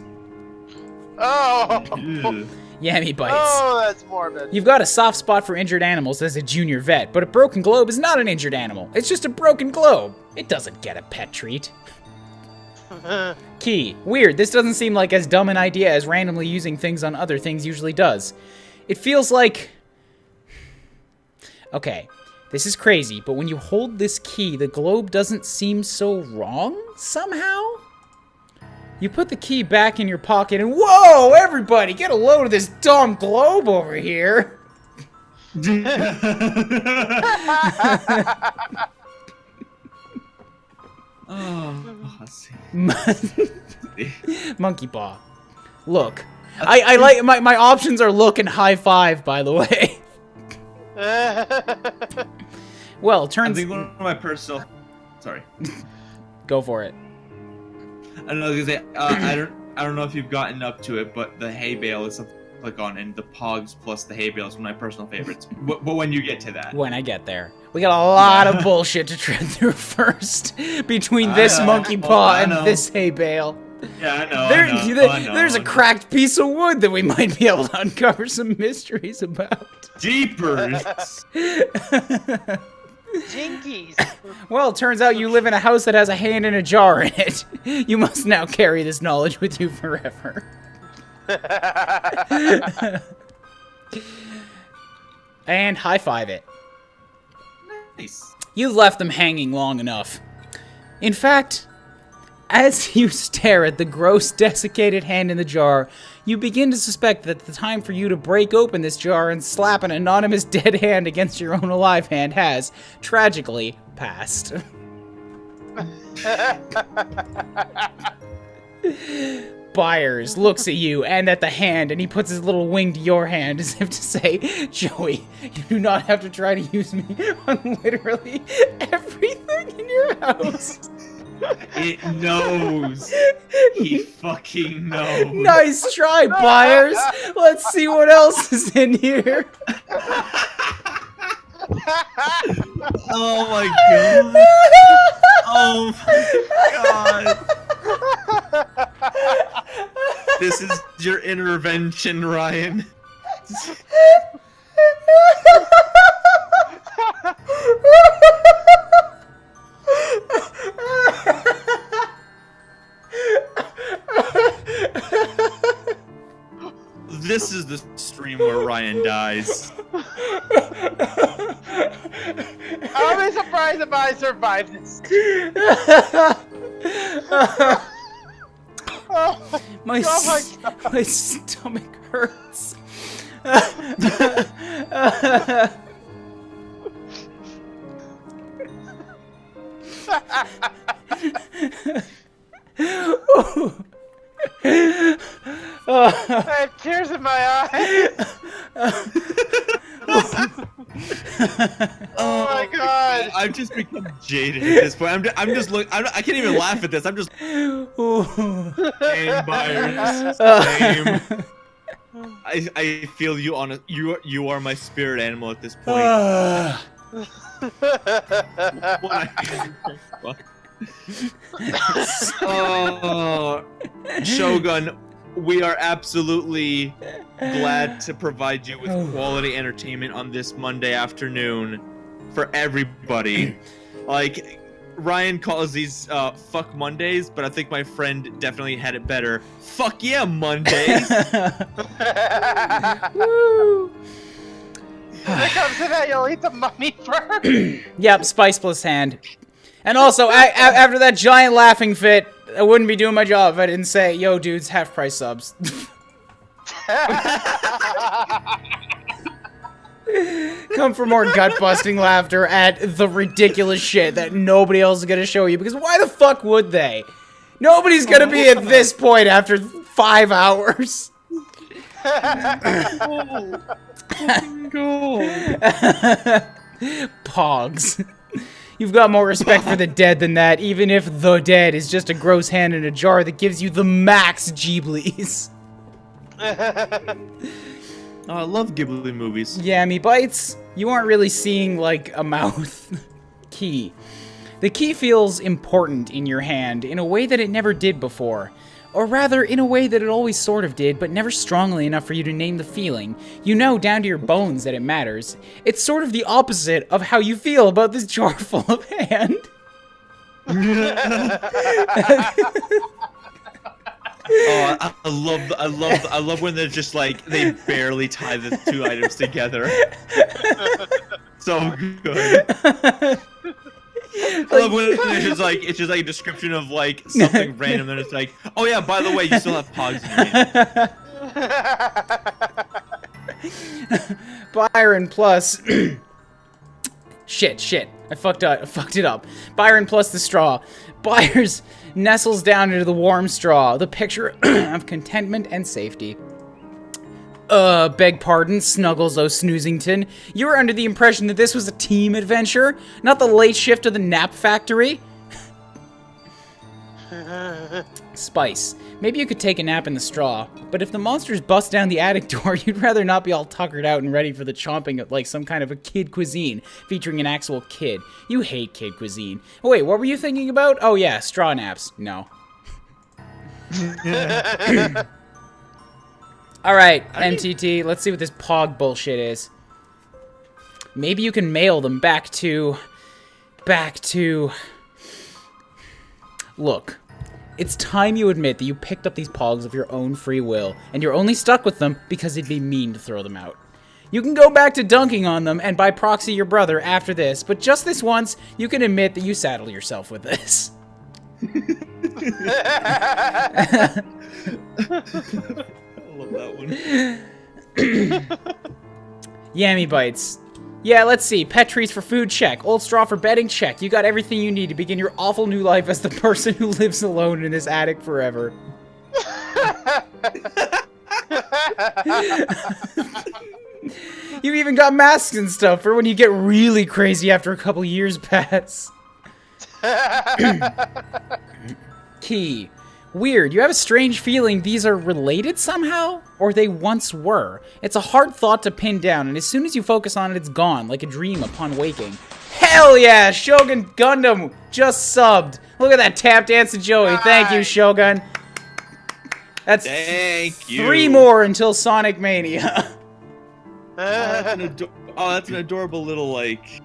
Oh! Yammy bites. Oh, that's morbid. You've got a soft spot for injured animals as a junior vet, but a broken globe is not an injured animal. It's just a broken globe. It doesn't get a pet treat. Key. Weird, this doesn't seem like as dumb an idea as randomly using things on other things usually does. It feels like... Okay, this is crazy, but when you hold this key, the globe doesn't seem so wrong somehow? You put the key back in your pocket and whoa, everybody, get a load of this dumb globe over here. Monkey paw. Look, I like my options are look and high five, by the way. Well, turns. I think one of my personal. Sorry. Go for it. I don't know. I was gonna say, I don't know if you've gotten up to it, but the hay bale is something click on, and the Pogs plus the hay bales are my personal favorites. But when you get to that. When I get there. We got a lot of bullshit to tread through first between this monkey paw and this hay bale. Yeah, I know, There's a cracked piece of wood that we might be able to uncover some mysteries about. Jeepers! Jinkies. Well, it turns out you live in a house that has a hand in a jar in it. You must now carry this knowledge with you forever. And high-five it. Nice. You've left them hanging long enough. In fact, as you stare at the gross, desiccated hand in the jar, you begin to suspect that the time for you to break open this jar and slap an anonymous dead hand against your own alive hand has, tragically, passed. Byers looks at you and at the hand, and he puts his little wing to your hand as if to say, Joey, you do not have to try to use me on literally everything in your house. It knows. He fucking knows. Nice try, Byers. Let's see what else is in here. Oh my god. Oh my god. This is your intervention, Ryan. This is the stream where Ryan dies. I'll be surprised if I survive this. My God. stomach hurts. I have tears in my eyes. Oh my god! I've just become jaded at this point. I'm just look. I can't even laugh at this. I'm just. Same Byers. Same. I feel you on a. You are my spirit animal at this point. Oh, Shogun, we are absolutely glad to provide you with quality entertainment on this Monday afternoon for everybody. Like, Ryan calls these fuck Mondays, but I think my friend definitely had it better. Fuck yeah, Mondays! Woo. When it comes to that, you'll eat the mummy first. Yep, spice plus hand. And also, after that giant laughing fit, I wouldn't be doing my job if I didn't say, yo, dudes, half-price subs. Come for more gut-busting laughter at the ridiculous shit that nobody else is gonna show you, because why the fuck would they? Nobody's gonna be at this point after 5 hours. Pogs. You've got more respect for the dead than that, even if the dead is just a gross hand in a jar that gives you the max Ghiblies. Oh, I love Ghibli movies. Yammy bites. You aren't really seeing, like, a mouth. Key. The key feels important in your hand in a way that it never did before. Or rather, in a way that it always sort of did, but never strongly enough for you to name the feeling. You know down to your bones that it matters. It's sort of the opposite of how you feel about this jar full of hand. Oh, I love when they're just like, they barely tie the two items together. So good. I love when it's just like a description of like something random, and it's like, oh yeah, by the way, you still have pogs in your hand. Byron plus shit. I fucked it up. Byron plus the straw. Byers nestles down into the warm straw, the picture of contentment and safety. Beg pardon, Snuggles O'Snoozington. You were under the impression that this was a team adventure, not the late shift to the nap factory? Spice. Maybe you could take a nap in the straw, but if the monsters bust down the attic door, you'd rather not be all tuckered out and ready for the chomping of like some kind of a kid cuisine featuring an actual kid. You hate kid cuisine. Oh, wait, what were you thinking about? Oh yeah, straw naps. No. Alright, MTT, let's see what this Pog bullshit is. Maybe you can mail them back to... Look, it's time you admit that you picked up these Pogs of your own free will, and you're only stuck with them because it'd be mean to throw them out. You can go back to dunking on them and by proxy your brother after this, but just this once, you can admit that you saddle yourself with this. I love that one. Yammy Bites. Yeah, let's see. Pet treats for food, check. Old straw for bedding, check. You got everything you need to begin your awful new life as the person who lives alone in this attic forever. You've even got masks and stuff for when you get really crazy after a couple years pass. Key. Weird, you have a strange feeling these are related somehow? Or they once were. It's a hard thought to pin down, and as soon as you focus on it, it's gone, like a dream upon waking. Hell yeah! Shogun Gundam just subbed! Look at that tap dancing Joey. Thank you, Shogun. That's Thank you. 3 more until Sonic Mania. That's an adorable little, like,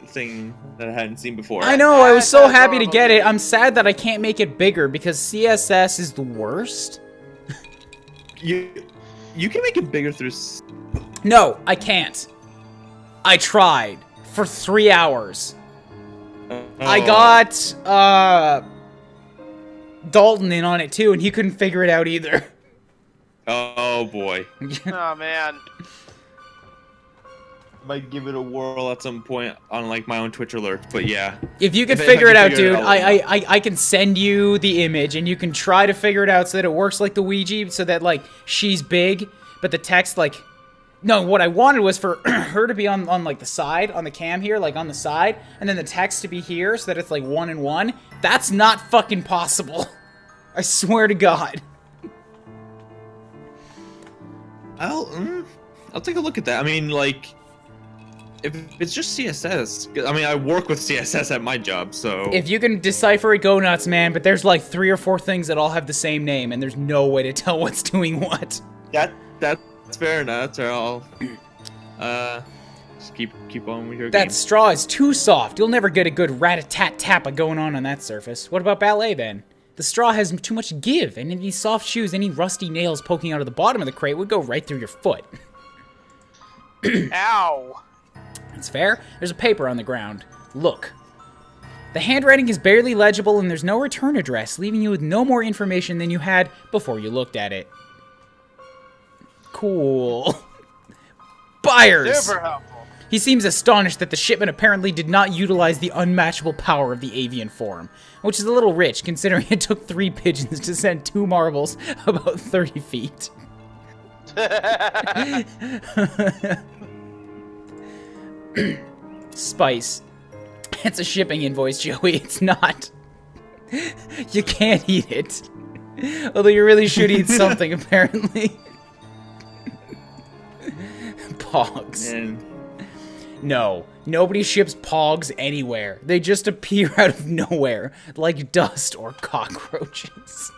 thing that I hadn't seen before. I know, I was so happy to get it. I'm sad that I can't make it bigger because CSS is the worst. You can make it bigger through... No, I can't. I tried for 3 hours. I got Dalton in on it too, and he couldn't figure it out either. Oh boy. Oh man. Might give it a whirl at some point on like my own Twitch alerts, but yeah. If you can If I figure it can out, figure it dude, out, I can send you the image, and you can try to figure it out so that it works like the Ouija, so that like she's big, but the text like. No, what I wanted was for her to be on like the side, on the cam here, like on the side, and then the text to be here so that it's like 1 and 1. That's not fucking possible. I swear to God. I'll take a look at that. I mean, like, if it's just CSS, I mean, I work with CSS at my job, so... If you can decipher it, go nuts, man, but there's like 3 or 4 things that all have the same name, and there's no way to tell what's doing what. That's fair enough. I'll just keep on with your That game. straw is too soft. You'll never get a good rat-a-tat-tappa going on that surface. What about ballet, then? The straw has too much give, and in these soft shoes, any rusty nails poking out of the bottom of the crate would go right through your foot. Ow. That's fair. There's a paper on the ground. Look. The handwriting is barely legible, and there's no return address, leaving you with no more information than you had before you looked at it. Cool. Buyers! Super helpful. He seems astonished that the shipment apparently did not utilize the unmatchable power of the avian form, which is a little rich considering it took 3 pigeons to send 2 marbles about 30 feet. Spice. It's a shipping invoice, Joey. It's not. You can't eat it. Although you really should eat something, apparently. Pogs. And No, nobody ships Pogs anywhere. They just appear out of nowhere, like dust or cockroaches.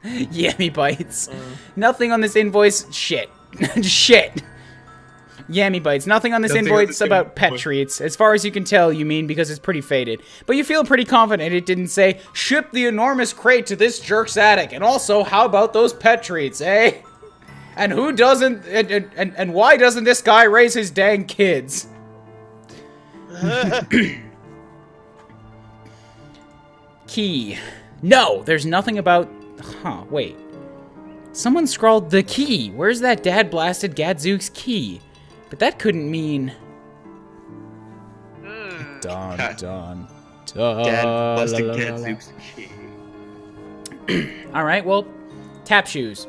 Yammy Bites. Nothing on this invoice. Shit. Shit. Yammy Bites. Nothing on this Nothing on invoice this about pet invoice. treats. As far as you can tell, you mean, because it's pretty faded. But you feel pretty confident it didn't say, ship the enormous crate to this jerk's attic. And also, how about those pet treats, eh? And who doesn't, and why doesn't this guy raise his dang kids? Key. No, there's nothing about, wait. Someone scrawled the key. Where's that dad-blasted Gadzooks key? But that couldn't mean... Dun, dun, dun. Dad busted la, la, la, la. Gadzooks. Alright, well, tap shoes.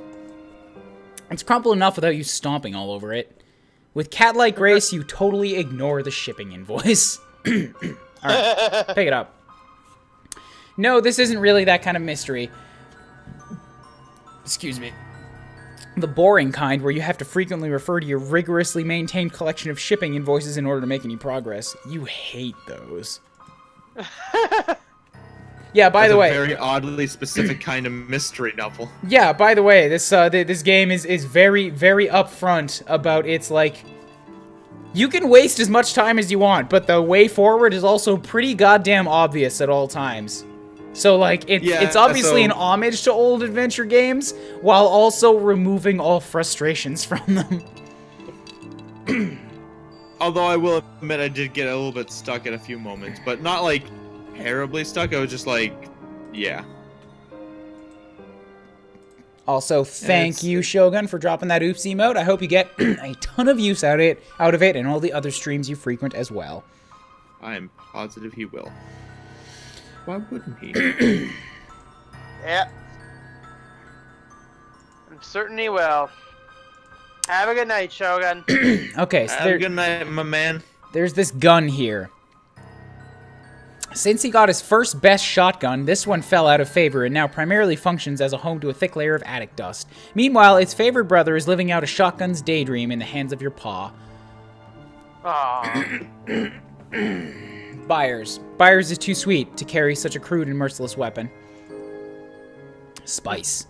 It's crumpled enough without you stomping all over it. With cat-like grace, you totally ignore the shipping invoice. Alright, pick it up. No, this isn't really that kind of mystery. Excuse me. The boring kind, where you have to frequently refer to your rigorously maintained collection of shipping invoices in order to make any progress. You hate those. Yeah, by the way, a very oddly specific kind of mystery novel. Yeah, by the way, this this game is very, very upfront about its, like, you can waste as much time as you want, but the way forward is also pretty goddamn obvious at all times. So, like, it's obviously an homage to old adventure games, while also removing all frustrations from them. Although I will admit I did get a little bit stuck at a few moments, but not, like, terribly stuck. I was just like, yeah. Also, thank you, Shogun, for dropping that oops emote. I hope you get a ton of use out of it and all the other streams you frequent as well. I'm positive he will. Why wouldn't he? Yeah. I'm certain he will. Have a good night, Shogun. Okay, so Have a good night, my man. There's this gun here. Since he got his first best shotgun, this one fell out of favor and now primarily functions as a home to a thick layer of attic dust. Meanwhile, its favorite brother is living out a shotgun's daydream in the hands of your paw. Aww. Byers. Byers is too sweet to carry such a crude and merciless weapon. Spice.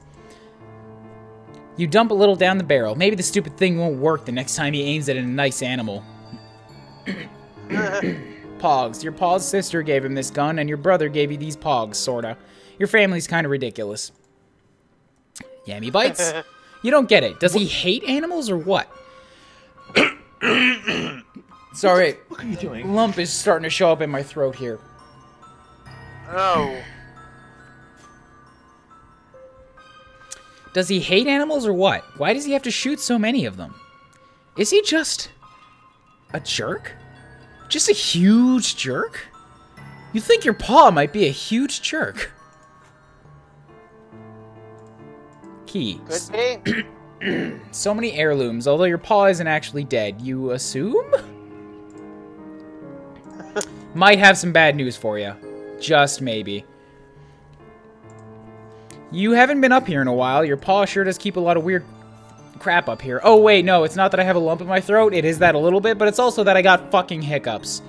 You dump a little down the barrel. Maybe the stupid thing won't work the next time he aims it at a nice animal. Pogs. Your paw's sister gave him this gun, and your brother gave you these pogs, sorta. Your family's kind of ridiculous. Yammy bites? You don't get it. Does he hate animals or what? Sorry. What are you doing? Lump is starting to show up in my throat here. Oh. Does he hate animals or what? Why does he have to shoot so many of them? Is he just a jerk? Just a huge jerk? You think your paw might be a huge jerk. Key. Could be. So many heirlooms, although your paw isn't actually dead. You assume? Might have some bad news for you. Just maybe. You haven't been up here in a while. Your paw sure does keep a lot of weird crap up here. Oh, wait, no, it's not that I have a lump in my throat. It is that a little bit, but it's also that I got fucking hiccups.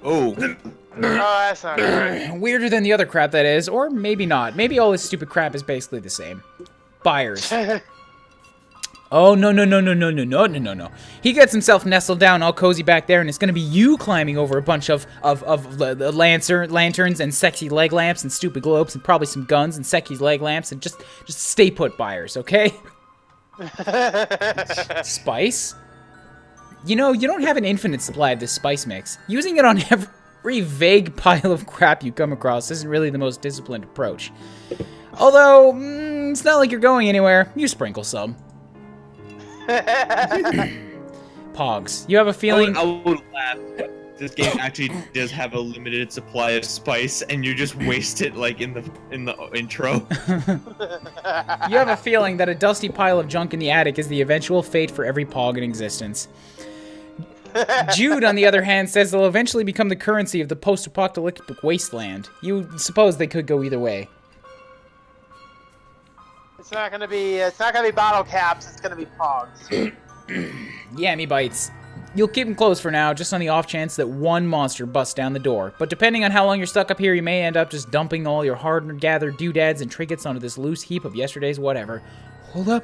Oh. Oh, that's not good. Weirder than the other crap, that is. Or maybe not. Maybe all this stupid crap is basically the same. Byers. Oh, no. He gets himself nestled down all cozy back there, and it's going to be you climbing over a bunch of lanterns and sexy leg lamps and stupid globes and probably some guns and sexy leg lamps and just stay put, Byers, okay? Spice? You know, you don't have an infinite supply of this spice mix. Using it on every vague pile of crap you come across isn't really the most disciplined approach. Although, it's not like you're going anywhere. You sprinkle some. Pogs. You have a feeling... I would laugh. This game actually does have a limited supply of spice, and you just waste it like in the intro. You have a feeling that a dusty pile of junk in the attic is the eventual fate for every Pog in existence. Jude, on the other hand, says they'll eventually become the currency of the post-apocalyptic wasteland. You suppose they could go either way. It's not gonna be bottle caps. It's gonna be pogs. Yammy bites. You'll keep them closed for now, just on the off chance that one monster busts down the door. But depending on how long you're stuck up here, you may end up just dumping all your hard-gathered doodads and trinkets onto this loose heap of yesterday's whatever. Hold up.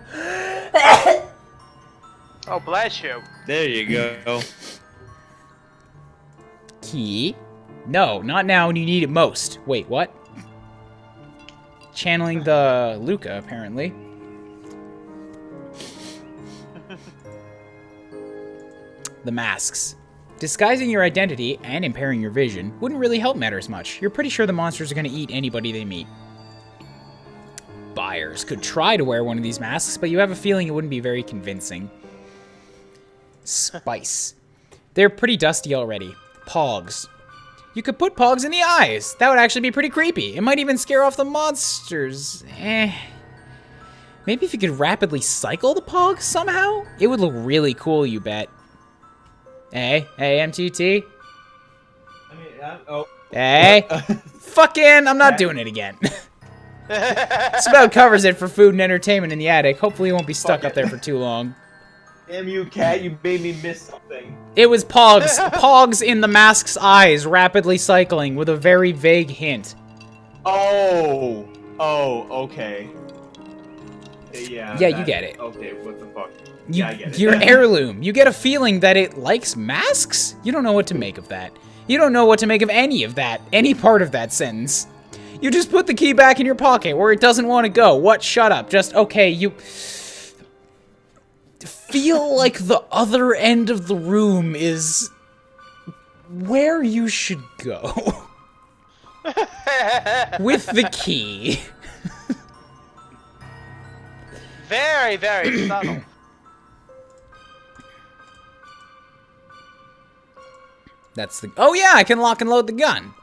Oh, bless you. There you go. Key? No, not now when you need it most. Wait, what? Channeling the Luca, apparently. The masks. Disguising your identity and impairing your vision wouldn't really help matters much. You're pretty sure the monsters are going to eat anybody they meet. Buyers could try to wear one of these masks, but you have a feeling it wouldn't be very convincing. Spice. They're pretty dusty already. Pogs. You could put pogs in the eyes. That would actually be pretty creepy. It might even scare off the monsters. Maybe if you could rapidly cycle the pogs somehow? It would look really cool, you bet. Hey, MTT. Oh. Hey. Fucking, I'm not doing it again. This about covers it for food and entertainment in the attic. Hopefully you won't be stuck up there for too long. Damn you, cat, you made me miss something. It was Pogs. Pogs in the mask's eyes, rapidly cycling with a very vague hint. Oh. Oh, okay. Yeah. Yeah, you get it. Okay, what the fuck? You, Yeah, I get it. Your heirloom. You get a feeling that it likes masks? You don't know what to make of that. You don't know what to make of any of that. Any part of that sentence. You just put the key back in your pocket where it doesn't want to go. What? Shut up. Just, okay, you... feel like the other end of the room is... where you should go. With the key. Very, very subtle. That's the... oh yeah, I can lock and load the gun.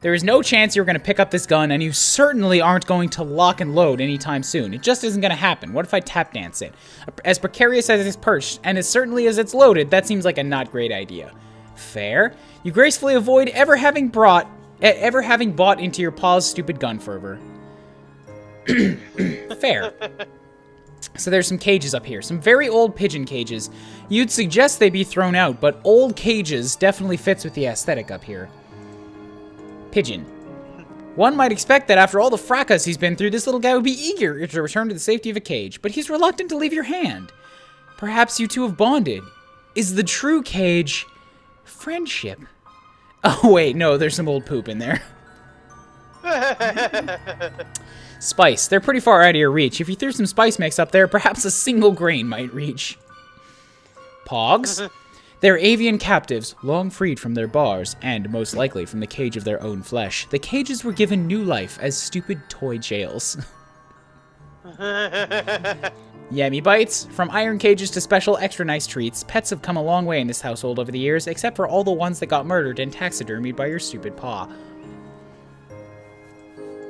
There is no chance you're going to pick up this gun, and you certainly aren't going to lock and load anytime soon. It just isn't going to happen. What if I tap dance it? As precarious as it's perched, and as certainly as it's loaded, that seems like a not great idea. Fair. You gracefully avoid ever having bought into your pa's stupid gun fervor. Fair. So there's some cages up here. Some very old pigeon cages. You'd suggest they be thrown out, but old cages definitely fits with the aesthetic up here. Pigeon. One might expect that after all the fracas he's been through, this little guy would be eager to return to the safety of a cage, but he's reluctant to leave your hand. Perhaps you two have bonded. Is the true cage friendship? Oh wait, no, there's some old poop in there. Spice. They're pretty far out of your reach. If you threw some spice mix up there, perhaps a single grain might reach. Pogs. They're avian captives, long freed from their bars, and most likely from the cage of their own flesh. The cages were given new life as stupid toy jails. Yummy bites. From iron cages to special extra nice treats, pets have come a long way in this household over the years, except for all the ones that got murdered and taxidermied by your stupid paw.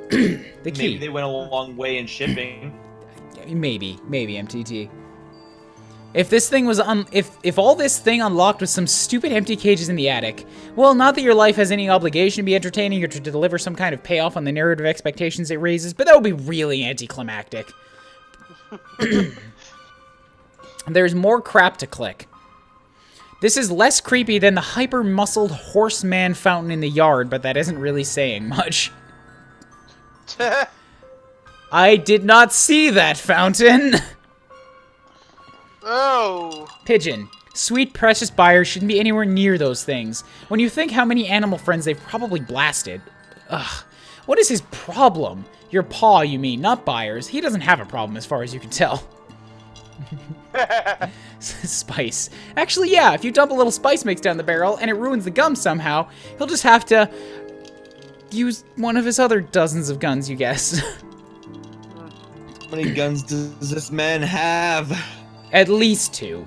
The key. Maybe they went a long way in shipping. Maybe MTT. If this thing was if all this thing unlocked with some stupid empty cages in the attic, well, not that your life has any obligation to be entertaining or to deliver some kind of payoff on the narrative expectations it raises, but that would be really anticlimactic. There's more crap to click. This is less creepy than the hyper-muscled horseman fountain in the yard, but that isn't really saying much. I did not see that fountain. Oh. Pigeon. Sweet, precious buyers shouldn't be anywhere near those things. When you think how many animal friends they've probably blasted. Ugh. What is his problem? Your paw, you mean, not buyers. He doesn't have a problem as far as you can tell. Spice. Actually, yeah, if you dump a little spice mix down the barrel and it ruins the gum somehow, he'll just have to use one of his other dozens of guns, you guess. How many guns does this man have? At least 2.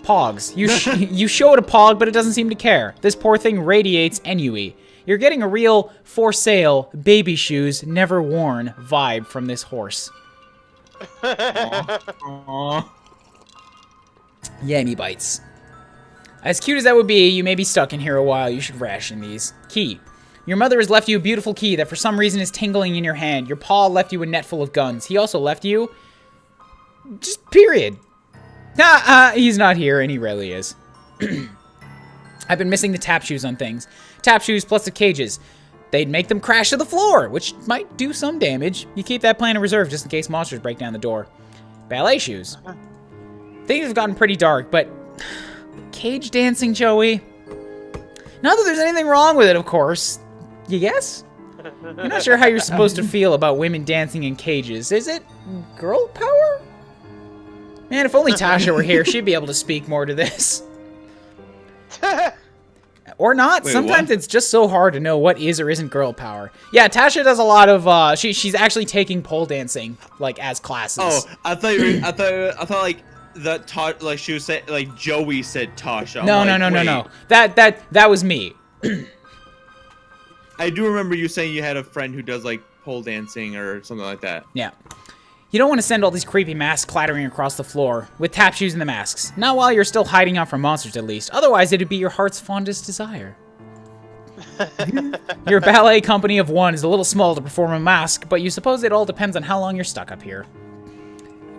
Pogs. You show it a pog, but it doesn't seem to care. This poor thing radiates ennui. You're getting a real for sale, baby shoes, never worn vibe from this horse. Aww. Yummy bites. As cute as that would be, you may be stuck in here a while. You should ration these. Key. Your mother has left you a beautiful key that for some reason is tingling in your hand. Your pa left you a net full of guns. He also left you... just period. He's not here, and he rarely is. I've been missing the tap shoes on things. Tap shoes plus the cages. They'd make them crash to the floor, which might do some damage. You keep that plan in reserve just in case monsters break down the door. Ballet shoes. Things have gotten pretty dark, but... cage dancing, Joey? Not that there's anything wrong with it, of course. You guess? You're not sure how you're supposed to feel about women dancing in cages. Is it girl power? Man, if only Tasha were here, she'd be able to speak more to this. Or not. Wait, sometimes what? it's just so hard to know what is or isn't girl power. Yeah, Tasha does a lot of, she's actually taking pole dancing, like, as classes. Oh, I thought you were, I thought like that like she was saying like Joey said Tasha. I'm No, like, no. wait. That was me. I do remember you saying you had a friend who does like pole dancing or something like that. Yeah. You don't want to send all these creepy masks clattering across the floor, with tap shoes and the masks. Not while you're still hiding out from monsters, at least. Otherwise, it'd be your heart's fondest desire. Your ballet company of one is a little small to perform a mask, but you suppose it all depends on how long you're stuck up here.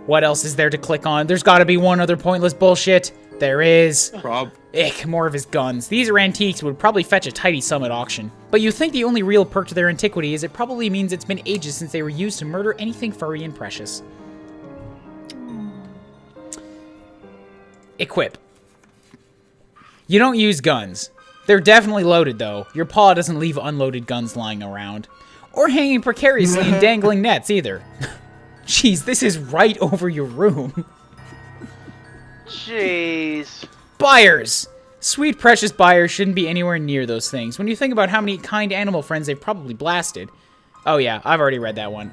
What else is there to click on? There's gotta be one other pointless bullshit. There is. Ick, more of his guns. These are antiques, would probably fetch a tidy sum at auction. But you think the only real perk to their antiquity is it probably means it's been ages since they were used to murder anything furry and precious. Equip. You don't use guns. They're definitely loaded, though. Your paw doesn't leave unloaded guns lying around. Or hanging precariously in dangling nets, either. Jeez, this is right over your room. Jeez. Buyers! Sweet, precious buyers shouldn't be anywhere near those things. When you think about how many kind animal friends they've probably blasted. Oh yeah, I've already read that one.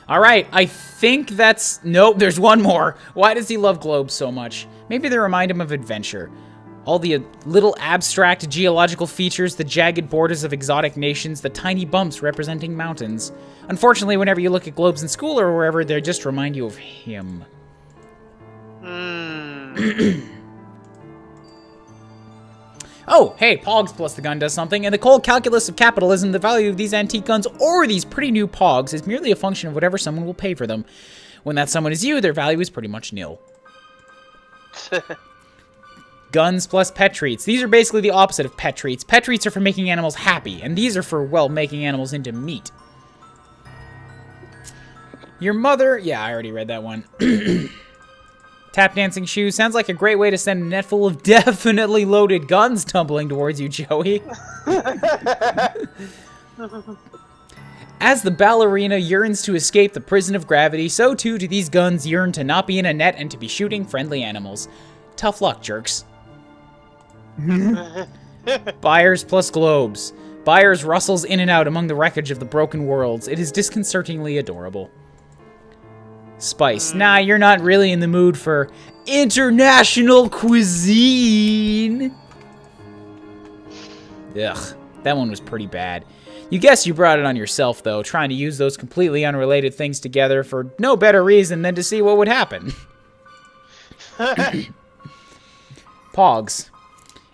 Alright, I think that's... Nope, there's one more. Why does he love globes so much? Maybe they remind him of adventure. All the little abstract geological features, the jagged borders of exotic nations, the tiny bumps representing mountains. Unfortunately, whenever you look at globes in school or wherever, they just remind you of him. Oh, hey, Pogs plus the gun does something. In the cold calculus of capitalism, the value of these antique guns or these pretty new Pogs is merely a function of whatever someone will pay for them. When that someone is you, their value is pretty much nil. Guns plus pet treats. These are basically the opposite of pet treats. Pet treats are for making animals happy, and these are for, well, making animals into meat. Your mother... Yeah, I already read that one. Tap dancing shoes. Sounds like a great way to send a net full of definitely loaded guns tumbling towards you, Joey. As the ballerina yearns to escape the prison of gravity, so too do these guns yearn to not be in a net and to be shooting friendly animals. Tough luck, jerks. Buyers plus globes. Buyers rustles in and out among the wreckage of the broken worlds. It is disconcertingly adorable. Spice. Nah, you're not really in the mood for international cuisine. Ugh, that one was pretty bad. You guess you brought it on yourself, though, trying to use those completely unrelated things together for no better reason than to see what would happen. Pogs.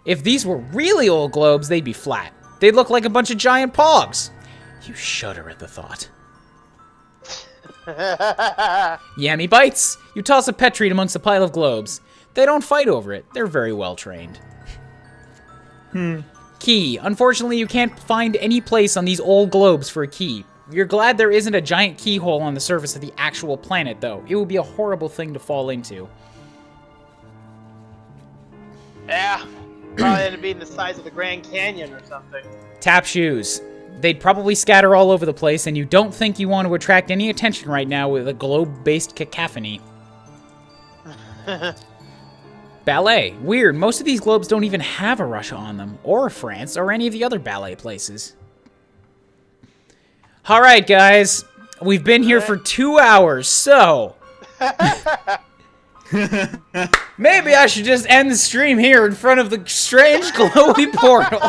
If these were really old globes, they'd be flat. They'd look like a bunch of giant pogs. You shudder at the thought. Yammy bites. You toss a pet treat amongst a pile of globes. They don't fight over it. They're very well trained. Key. Unfortunately, you can't find any place on these old globes for a key. You're glad there isn't a giant keyhole on the surface of the actual planet, though. It would be a horrible thing to fall into. Yeah. Probably end up being the size of the Grand Canyon or something. Tap shoes. They'd probably scatter all over the place, and you don't think you want to attract any attention right now with a globe-based cacophony. Ballet. Weird. Most of these globes don't even have a Russia on them, or France, or any of the other ballet places. Alright, guys. We've been here for 2 hours, so... maybe I should just end the stream here in front of the strange glowy portal.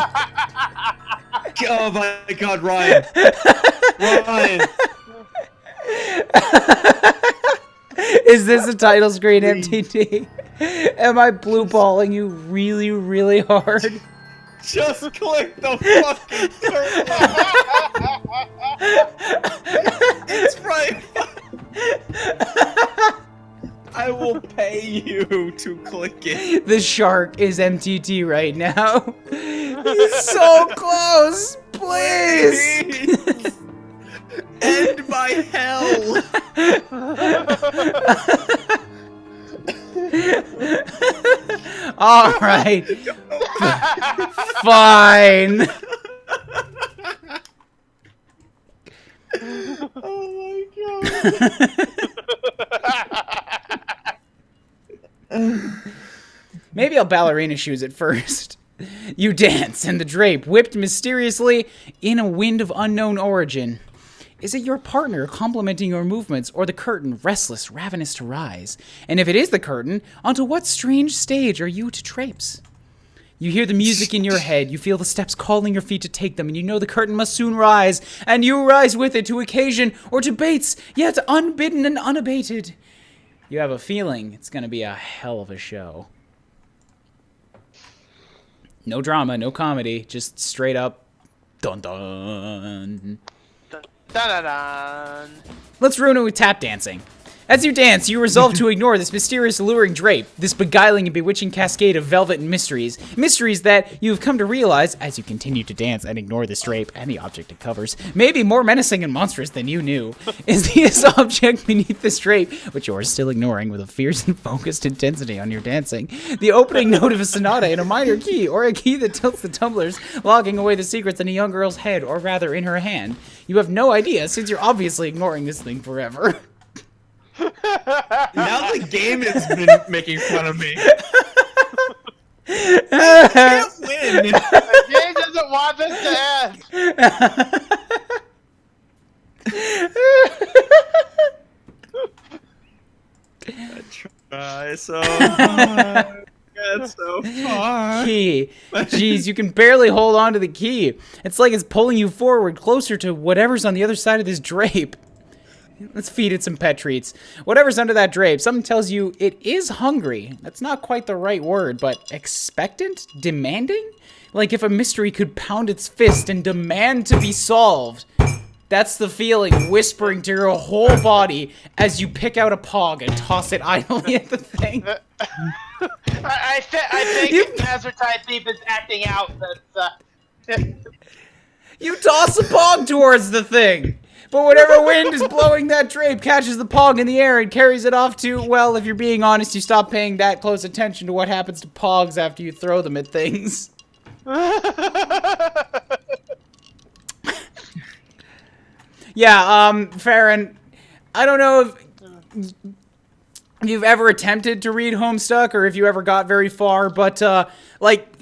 Oh my god, Ryan. Ryan. Is this a title screen, MTT? Am I blue balling you really, really hard? Just click the fucking turn. It's right. I will pay you to click it. The shark is MTT right now. He's so close. Please. End my hell. All right. Fine. Oh my god. Maybe I'll ballerina shoes at first. You dance, and the drape, whipped mysteriously in a wind of unknown origin. Is it your partner complimenting your movements, or the curtain, restless, ravenous to rise? And if it is the curtain, onto what strange stage are you to traipse? You hear the music in your head, you feel the steps calling your feet to take them, and you know the curtain must soon rise, and you rise with it to occasion, or to baits, yet unbidden and unabated. You have a feeling it's going to be a hell of a show. No drama, no comedy, just straight up dun dun. Dun, dun, dun, dun. Let's ruin it with tap dancing. As you dance, you resolve to ignore this mysterious alluring drape, this beguiling and bewitching cascade of velvet and mysteries. Mysteries that you have come to realize as you continue to dance and ignore this drape and the object it covers. Maybe more menacing and monstrous than you knew is this object beneath this drape, which you are still ignoring with a fierce and focused intensity on your dancing. The opening note of a sonata in a minor key, or a key that tilts the tumblers, locking away the secrets in a young girl's head, or rather in her hand. You have no idea, since you're obviously ignoring this thing forever. Now the game has been making fun of me. I can't win. The game doesn't want this to end. I try so hard. Get so far. Key. Jeez, you can barely hold on to the key. It's like it's pulling you forward closer to whatever's on the other side of this drape. Let's feed it some pet treats. Whatever's under that drape, something tells you it is hungry. That's not quite the right word, but expectant? Demanding? Like if a mystery could pound its fist and demand to be solved. That's the feeling whispering to your whole body as you pick out a pog and toss it idly at the thing. I think Nazarite Thief is acting out that. You toss a pog towards the thing. But whatever wind is blowing that drape catches the pog in the air and carries it off to, well, if you're being honest, you stop paying that close attention to what happens to pogs after you throw them at things. Yeah, Farron, I don't know if you've ever attempted to read Homestuck or if you ever got very far, but, like,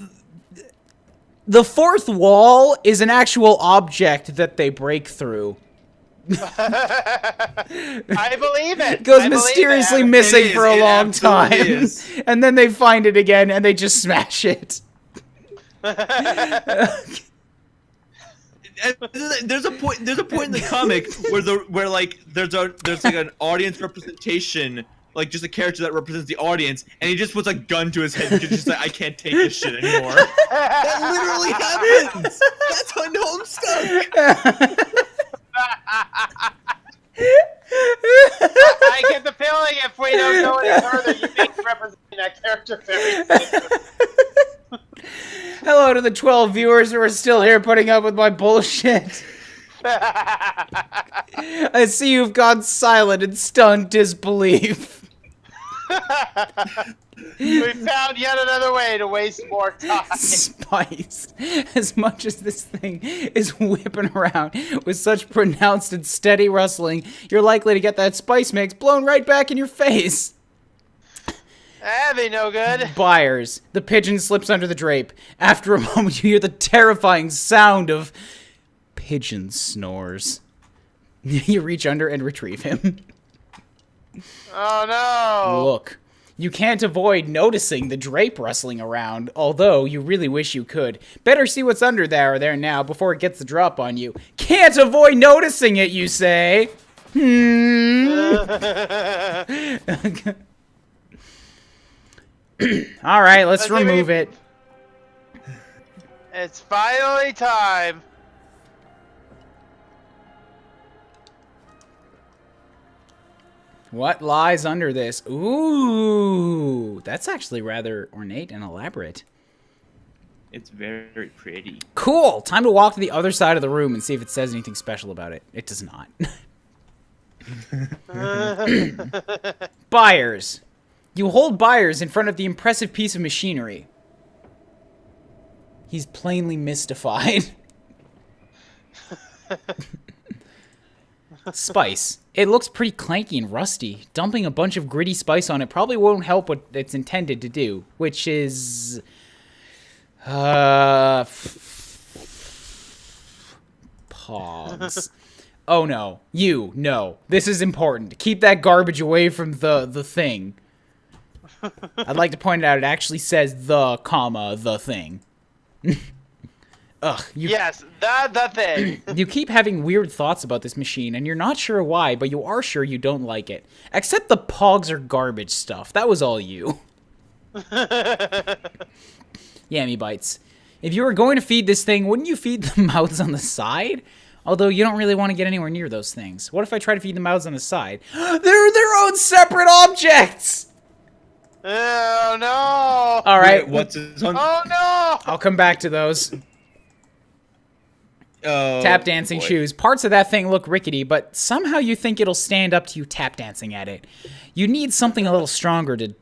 the fourth wall is an actual object that they break through. I believe it. Goes mysteriously missing for a long time. Is. And then they find it again and they just smash it. There's a point in the comic where like there's like an audience representation, like just a character that represents the audience, and he just puts a gun to his head because he's just like, I can't take this shit anymore. That literally happens. That's on Homestuck. I get the feeling if we don't go any further, you may be representing that character very soon. Hello to the 12 viewers who are still here putting up with my bullshit. I see you've gone silent in stunned disbelief. We found yet another way to waste more time. Spice. As much as this thing is whipping around with such pronounced and steady rustling, you're likely to get that spice mix blown right back in your face. That'd be no good. Buyers. The pigeon slips under the drape. After a moment, you hear the terrifying sound of pigeon snores. You reach under and retrieve him. Oh no! Look. You can't avoid noticing the drape rustling around, although you really wish you could. Better see what's under there now before it gets the drop on you. Can't avoid noticing it, you say? Alright, let's remove it. It's finally time. What lies under this? Ooh, that's actually rather ornate and elaborate. It's very pretty. Cool! Time to walk to the other side of the room and see if it says anything special about it. It does not. Buyers. You hold Buyers in front of the impressive piece of machinery. He's plainly mystified. Spice. It looks pretty clanky and rusty. Dumping a bunch of gritty spice on it probably won't help what it's intended to do, which is... Pogs. Oh no. No. This is important. Keep that garbage away from the thing. I'd like to point out it actually says the thing. Ugh. Yes, the thing. You keep having weird thoughts about this machine, and you're not sure why, but you are sure you don't like it. Except the pogs are garbage stuff. That was all you. Yammy bites. If you were going to feed this thing, wouldn't you feed the mouths on the side? Although you don't really want to get anywhere near those things. What if I try to feed the mouths on the side? They're their own separate objects! Oh, no! All right. Wait, what's his on? Oh, no! I'll come back to those. Oh, Tap dancing boy. shoes. Parts of that thing look rickety, but somehow you think it'll stand up to you tap dancing at it. You need something a little stronger to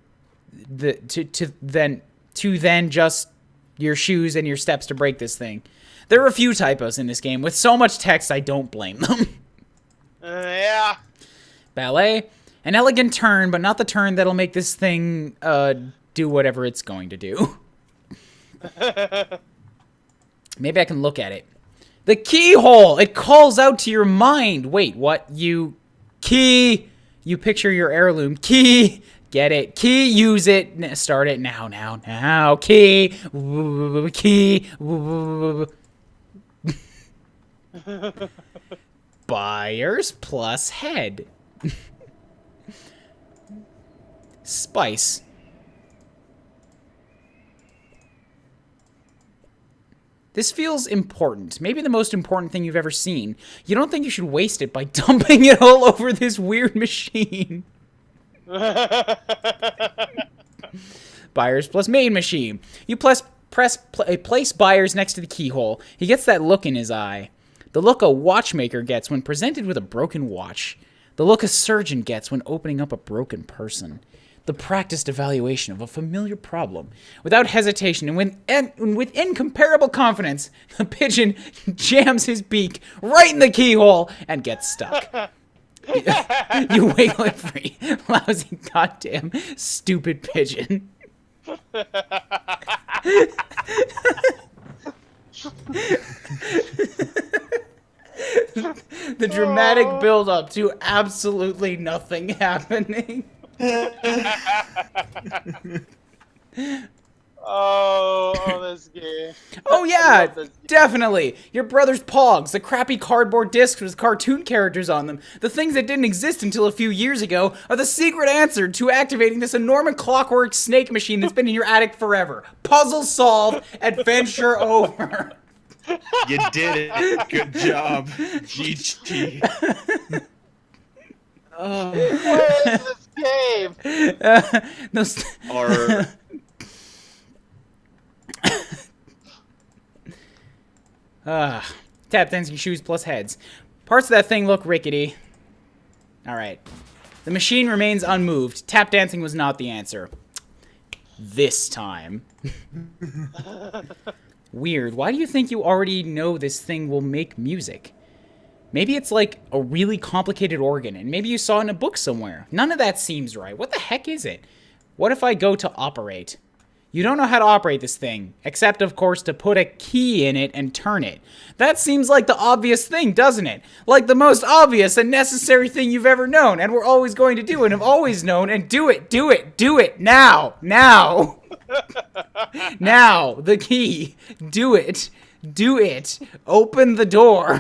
then just your shoes and your steps to break this thing. There are a few typos in this game. With so much text, I don't blame them. Yeah. Ballet. An elegant turn, but not the turn that'll make this thing do whatever it's going to do. Maybe I can look at it. The keyhole! It calls out to your mind. Wait, what? You picture your heirloom. Key! Get it. Key, use it. Start it now. Key. Key. Buyers plus head. Spice. This feels important. Maybe the most important thing you've ever seen. You don't think you should waste it by dumping it all over this weird machine. Buyers plus main machine. You place buyers next to the keyhole. He gets that look in his eye. The look a watchmaker gets when presented with a broken watch. The look a surgeon gets when opening up a broken person. The practiced evaluation of a familiar problem. Without hesitation and with incomparable confidence, the pigeon jams his beak right in the keyhole and gets stuck. You wiggle it free. Lousy goddamn stupid pigeon. The dramatic build-up to absolutely nothing happening. This game. Oh yeah, definitely. Your brother's Pogs, the crappy cardboard discs with cartoon characters on them. The things that didn't exist until a few years ago are the secret answer to activating this enormous clockwork snake machine that's been in your attic forever. Puzzle solved, adventure over. You did it. Good job. GG. What is this game? Or Tap dancing shoes plus heads. Parts of that thing look rickety. Alright. The machine remains unmoved. Tap dancing was not the answer. This time. Weird. Why do you think you already know this thing will make music? Maybe it's like a really complicated organ, and maybe you saw it in a book somewhere. None of that seems right. What the heck is it? What if I go to operate? You don't know how to operate this thing, except, of course, to put a key in it and turn it. That seems like the obvious thing, doesn't it? Like the most obvious and necessary thing you've ever known, and we're always going to do and have always known, and do it, now, now. Now, the key. Do it, open the door.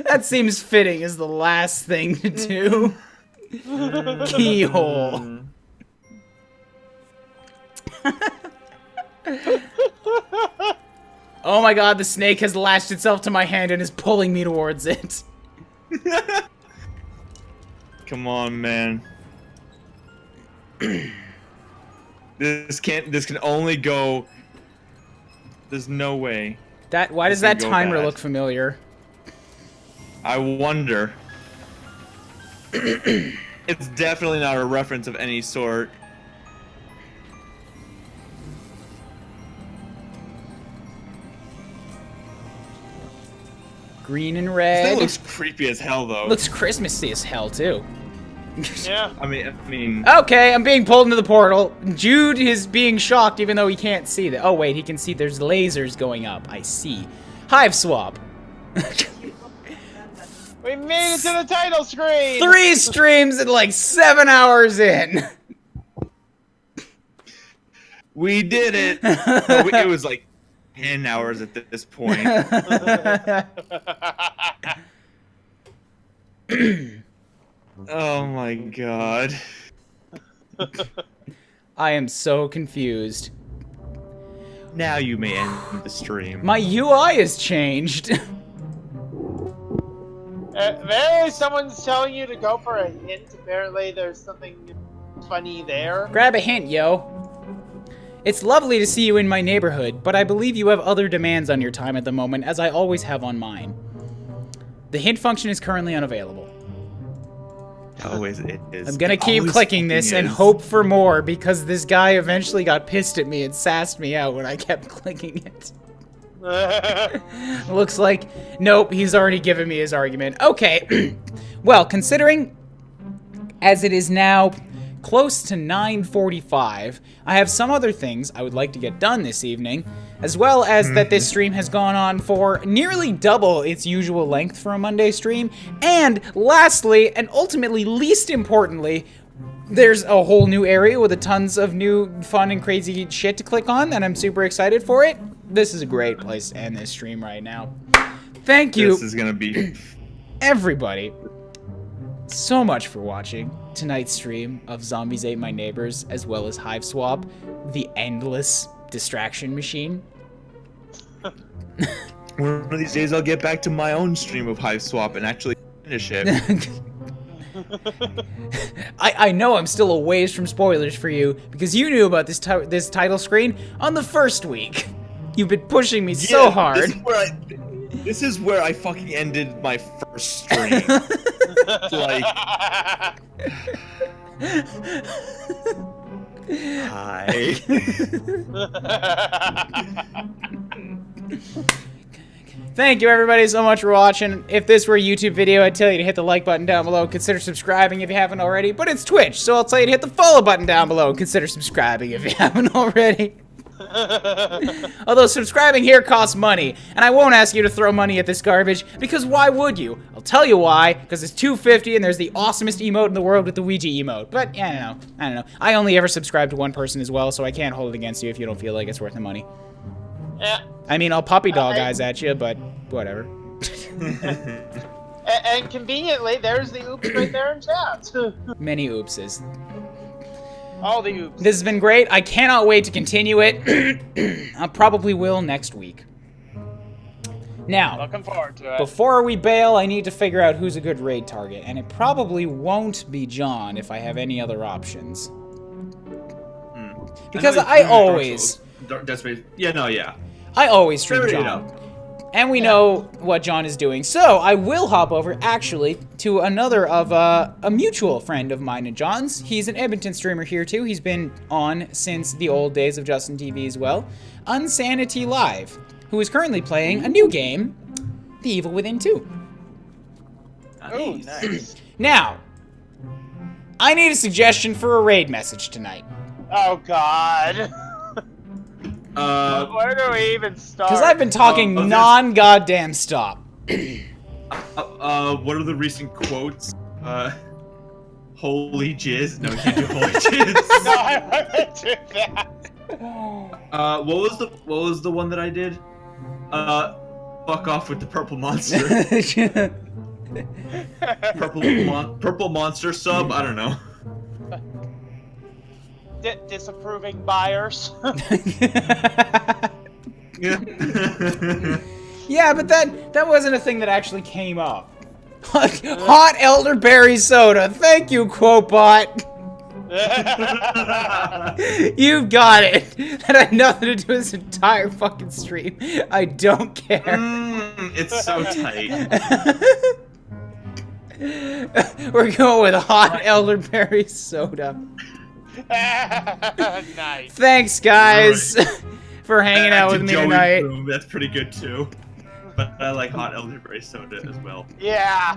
That seems fitting as the last thing to do. Keyhole. Oh my god, the snake has lashed itself to my hand and is pulling me towards it. come on, man. This can only go. There's no way. Why does that timer look familiar? I wonder. It's definitely not a reference of any sort. Green and red. That looks creepy as hell, though. Looks Christmassy as hell, too. Yeah. I mean. Okay, I'm being pulled into the portal. Jude is being shocked even though he can't see that. Oh, wait, he can see there's lasers going up. I see. Hiveswap. We made it to the title screen! 3 streams and like 7 hours in. We did it! No, it was like 10 hours at this point. Oh my god. I am so confused. Now you may end the stream. My UI has changed. Apparently someone's telling you to go for a hint. Apparently there's something funny there. Grab a hint, yo. It's lovely to see you in my neighborhood, but I believe you have other demands on your time at the moment, as I always have on mine. The hint function is currently unavailable. Always it is. I'm gonna keep clicking this and hope for more, because this guy eventually got pissed at me and sassed me out when I kept clicking it. Looks like, nope, he's already given me his argument. Okay, well, considering as it is now close to 9:45, I have some other things I would like to get done this evening, as well as that this stream has gone on for nearly double its usual length for a Monday stream, and lastly, and ultimately least importantly, there's a whole new area with a tons of new fun and crazy shit to click on, and I'm super excited for it. This is a great place to end this stream right now. Thank you. This is gonna be everybody so much for watching tonight's stream of Zombies Ate My Neighbors, as well as Hiveswap, the endless distraction machine. One of these days I'll get back to my own stream of Hiveswap and actually finish it. I know I'm still a ways from spoilers for you, because you knew about this title screen on the first week. You've been pushing me so hard. This is where I fucking ended my first stream. Like, hi. Thank you everybody so much for watching. If this were a YouTube video, I'd tell you to hit the like button down below. Consider subscribing if you haven't already. But it's Twitch, so I'll tell you to hit the follow button down below. Consider subscribing if you haven't already. Although subscribing here costs money, and I won't ask you to throw money at this garbage, because why would you? I'll tell you why, because it's $2.50 and there's the awesomest emote in the world with the Ouija emote. But yeah, I don't know. I only ever subscribe to one person as well, so I can't hold it against you if you don't feel like it's worth the money. Yeah. I mean, I'll puppy dog eyes at you, but whatever. And conveniently, there's the oops right there in chat. Many oopses. All the oops. This has been great. I cannot wait to continue it. I probably will next week. Now, Looking forward to it. before we bail, I need to figure out who's a good raid target, and it probably won't be John if I have any other options. Because I always... I always stream John. And we know what John is doing. So I will hop over, actually, to another of a mutual friend of mine and John's. He's an Edmonton streamer here, too. He's been on since the old days of Justin TV as well. Unsanity Live, who is currently playing a new game, The Evil Within 2. Oh, nice. Now, I need a suggestion for a raid message tonight. Oh, God. Where do we even start? Because I've been talking non-goddamn stop. What are the recent quotes? Holy jizz. No, you can't do holy jizz. No, I want to do that. What was the one that I did? Fuck off with the purple monster. Purple monster sub? I don't know. Disapproving buyers. Yeah. Yeah, but that wasn't a thing that actually came up. Hot elderberry soda. Thank you, Quotebot. You've got it. That had nothing to do with this entire fucking stream. I don't care. It's so tight. We're going with hot elderberry soda. Nice. Thanks, guys, for hanging out with me tonight. That's pretty good too. But I like hot elderberry soda as well. Yeah.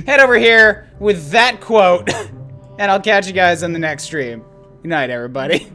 Head over here with that quote, and I'll catch you guys on the next stream. Good night, everybody.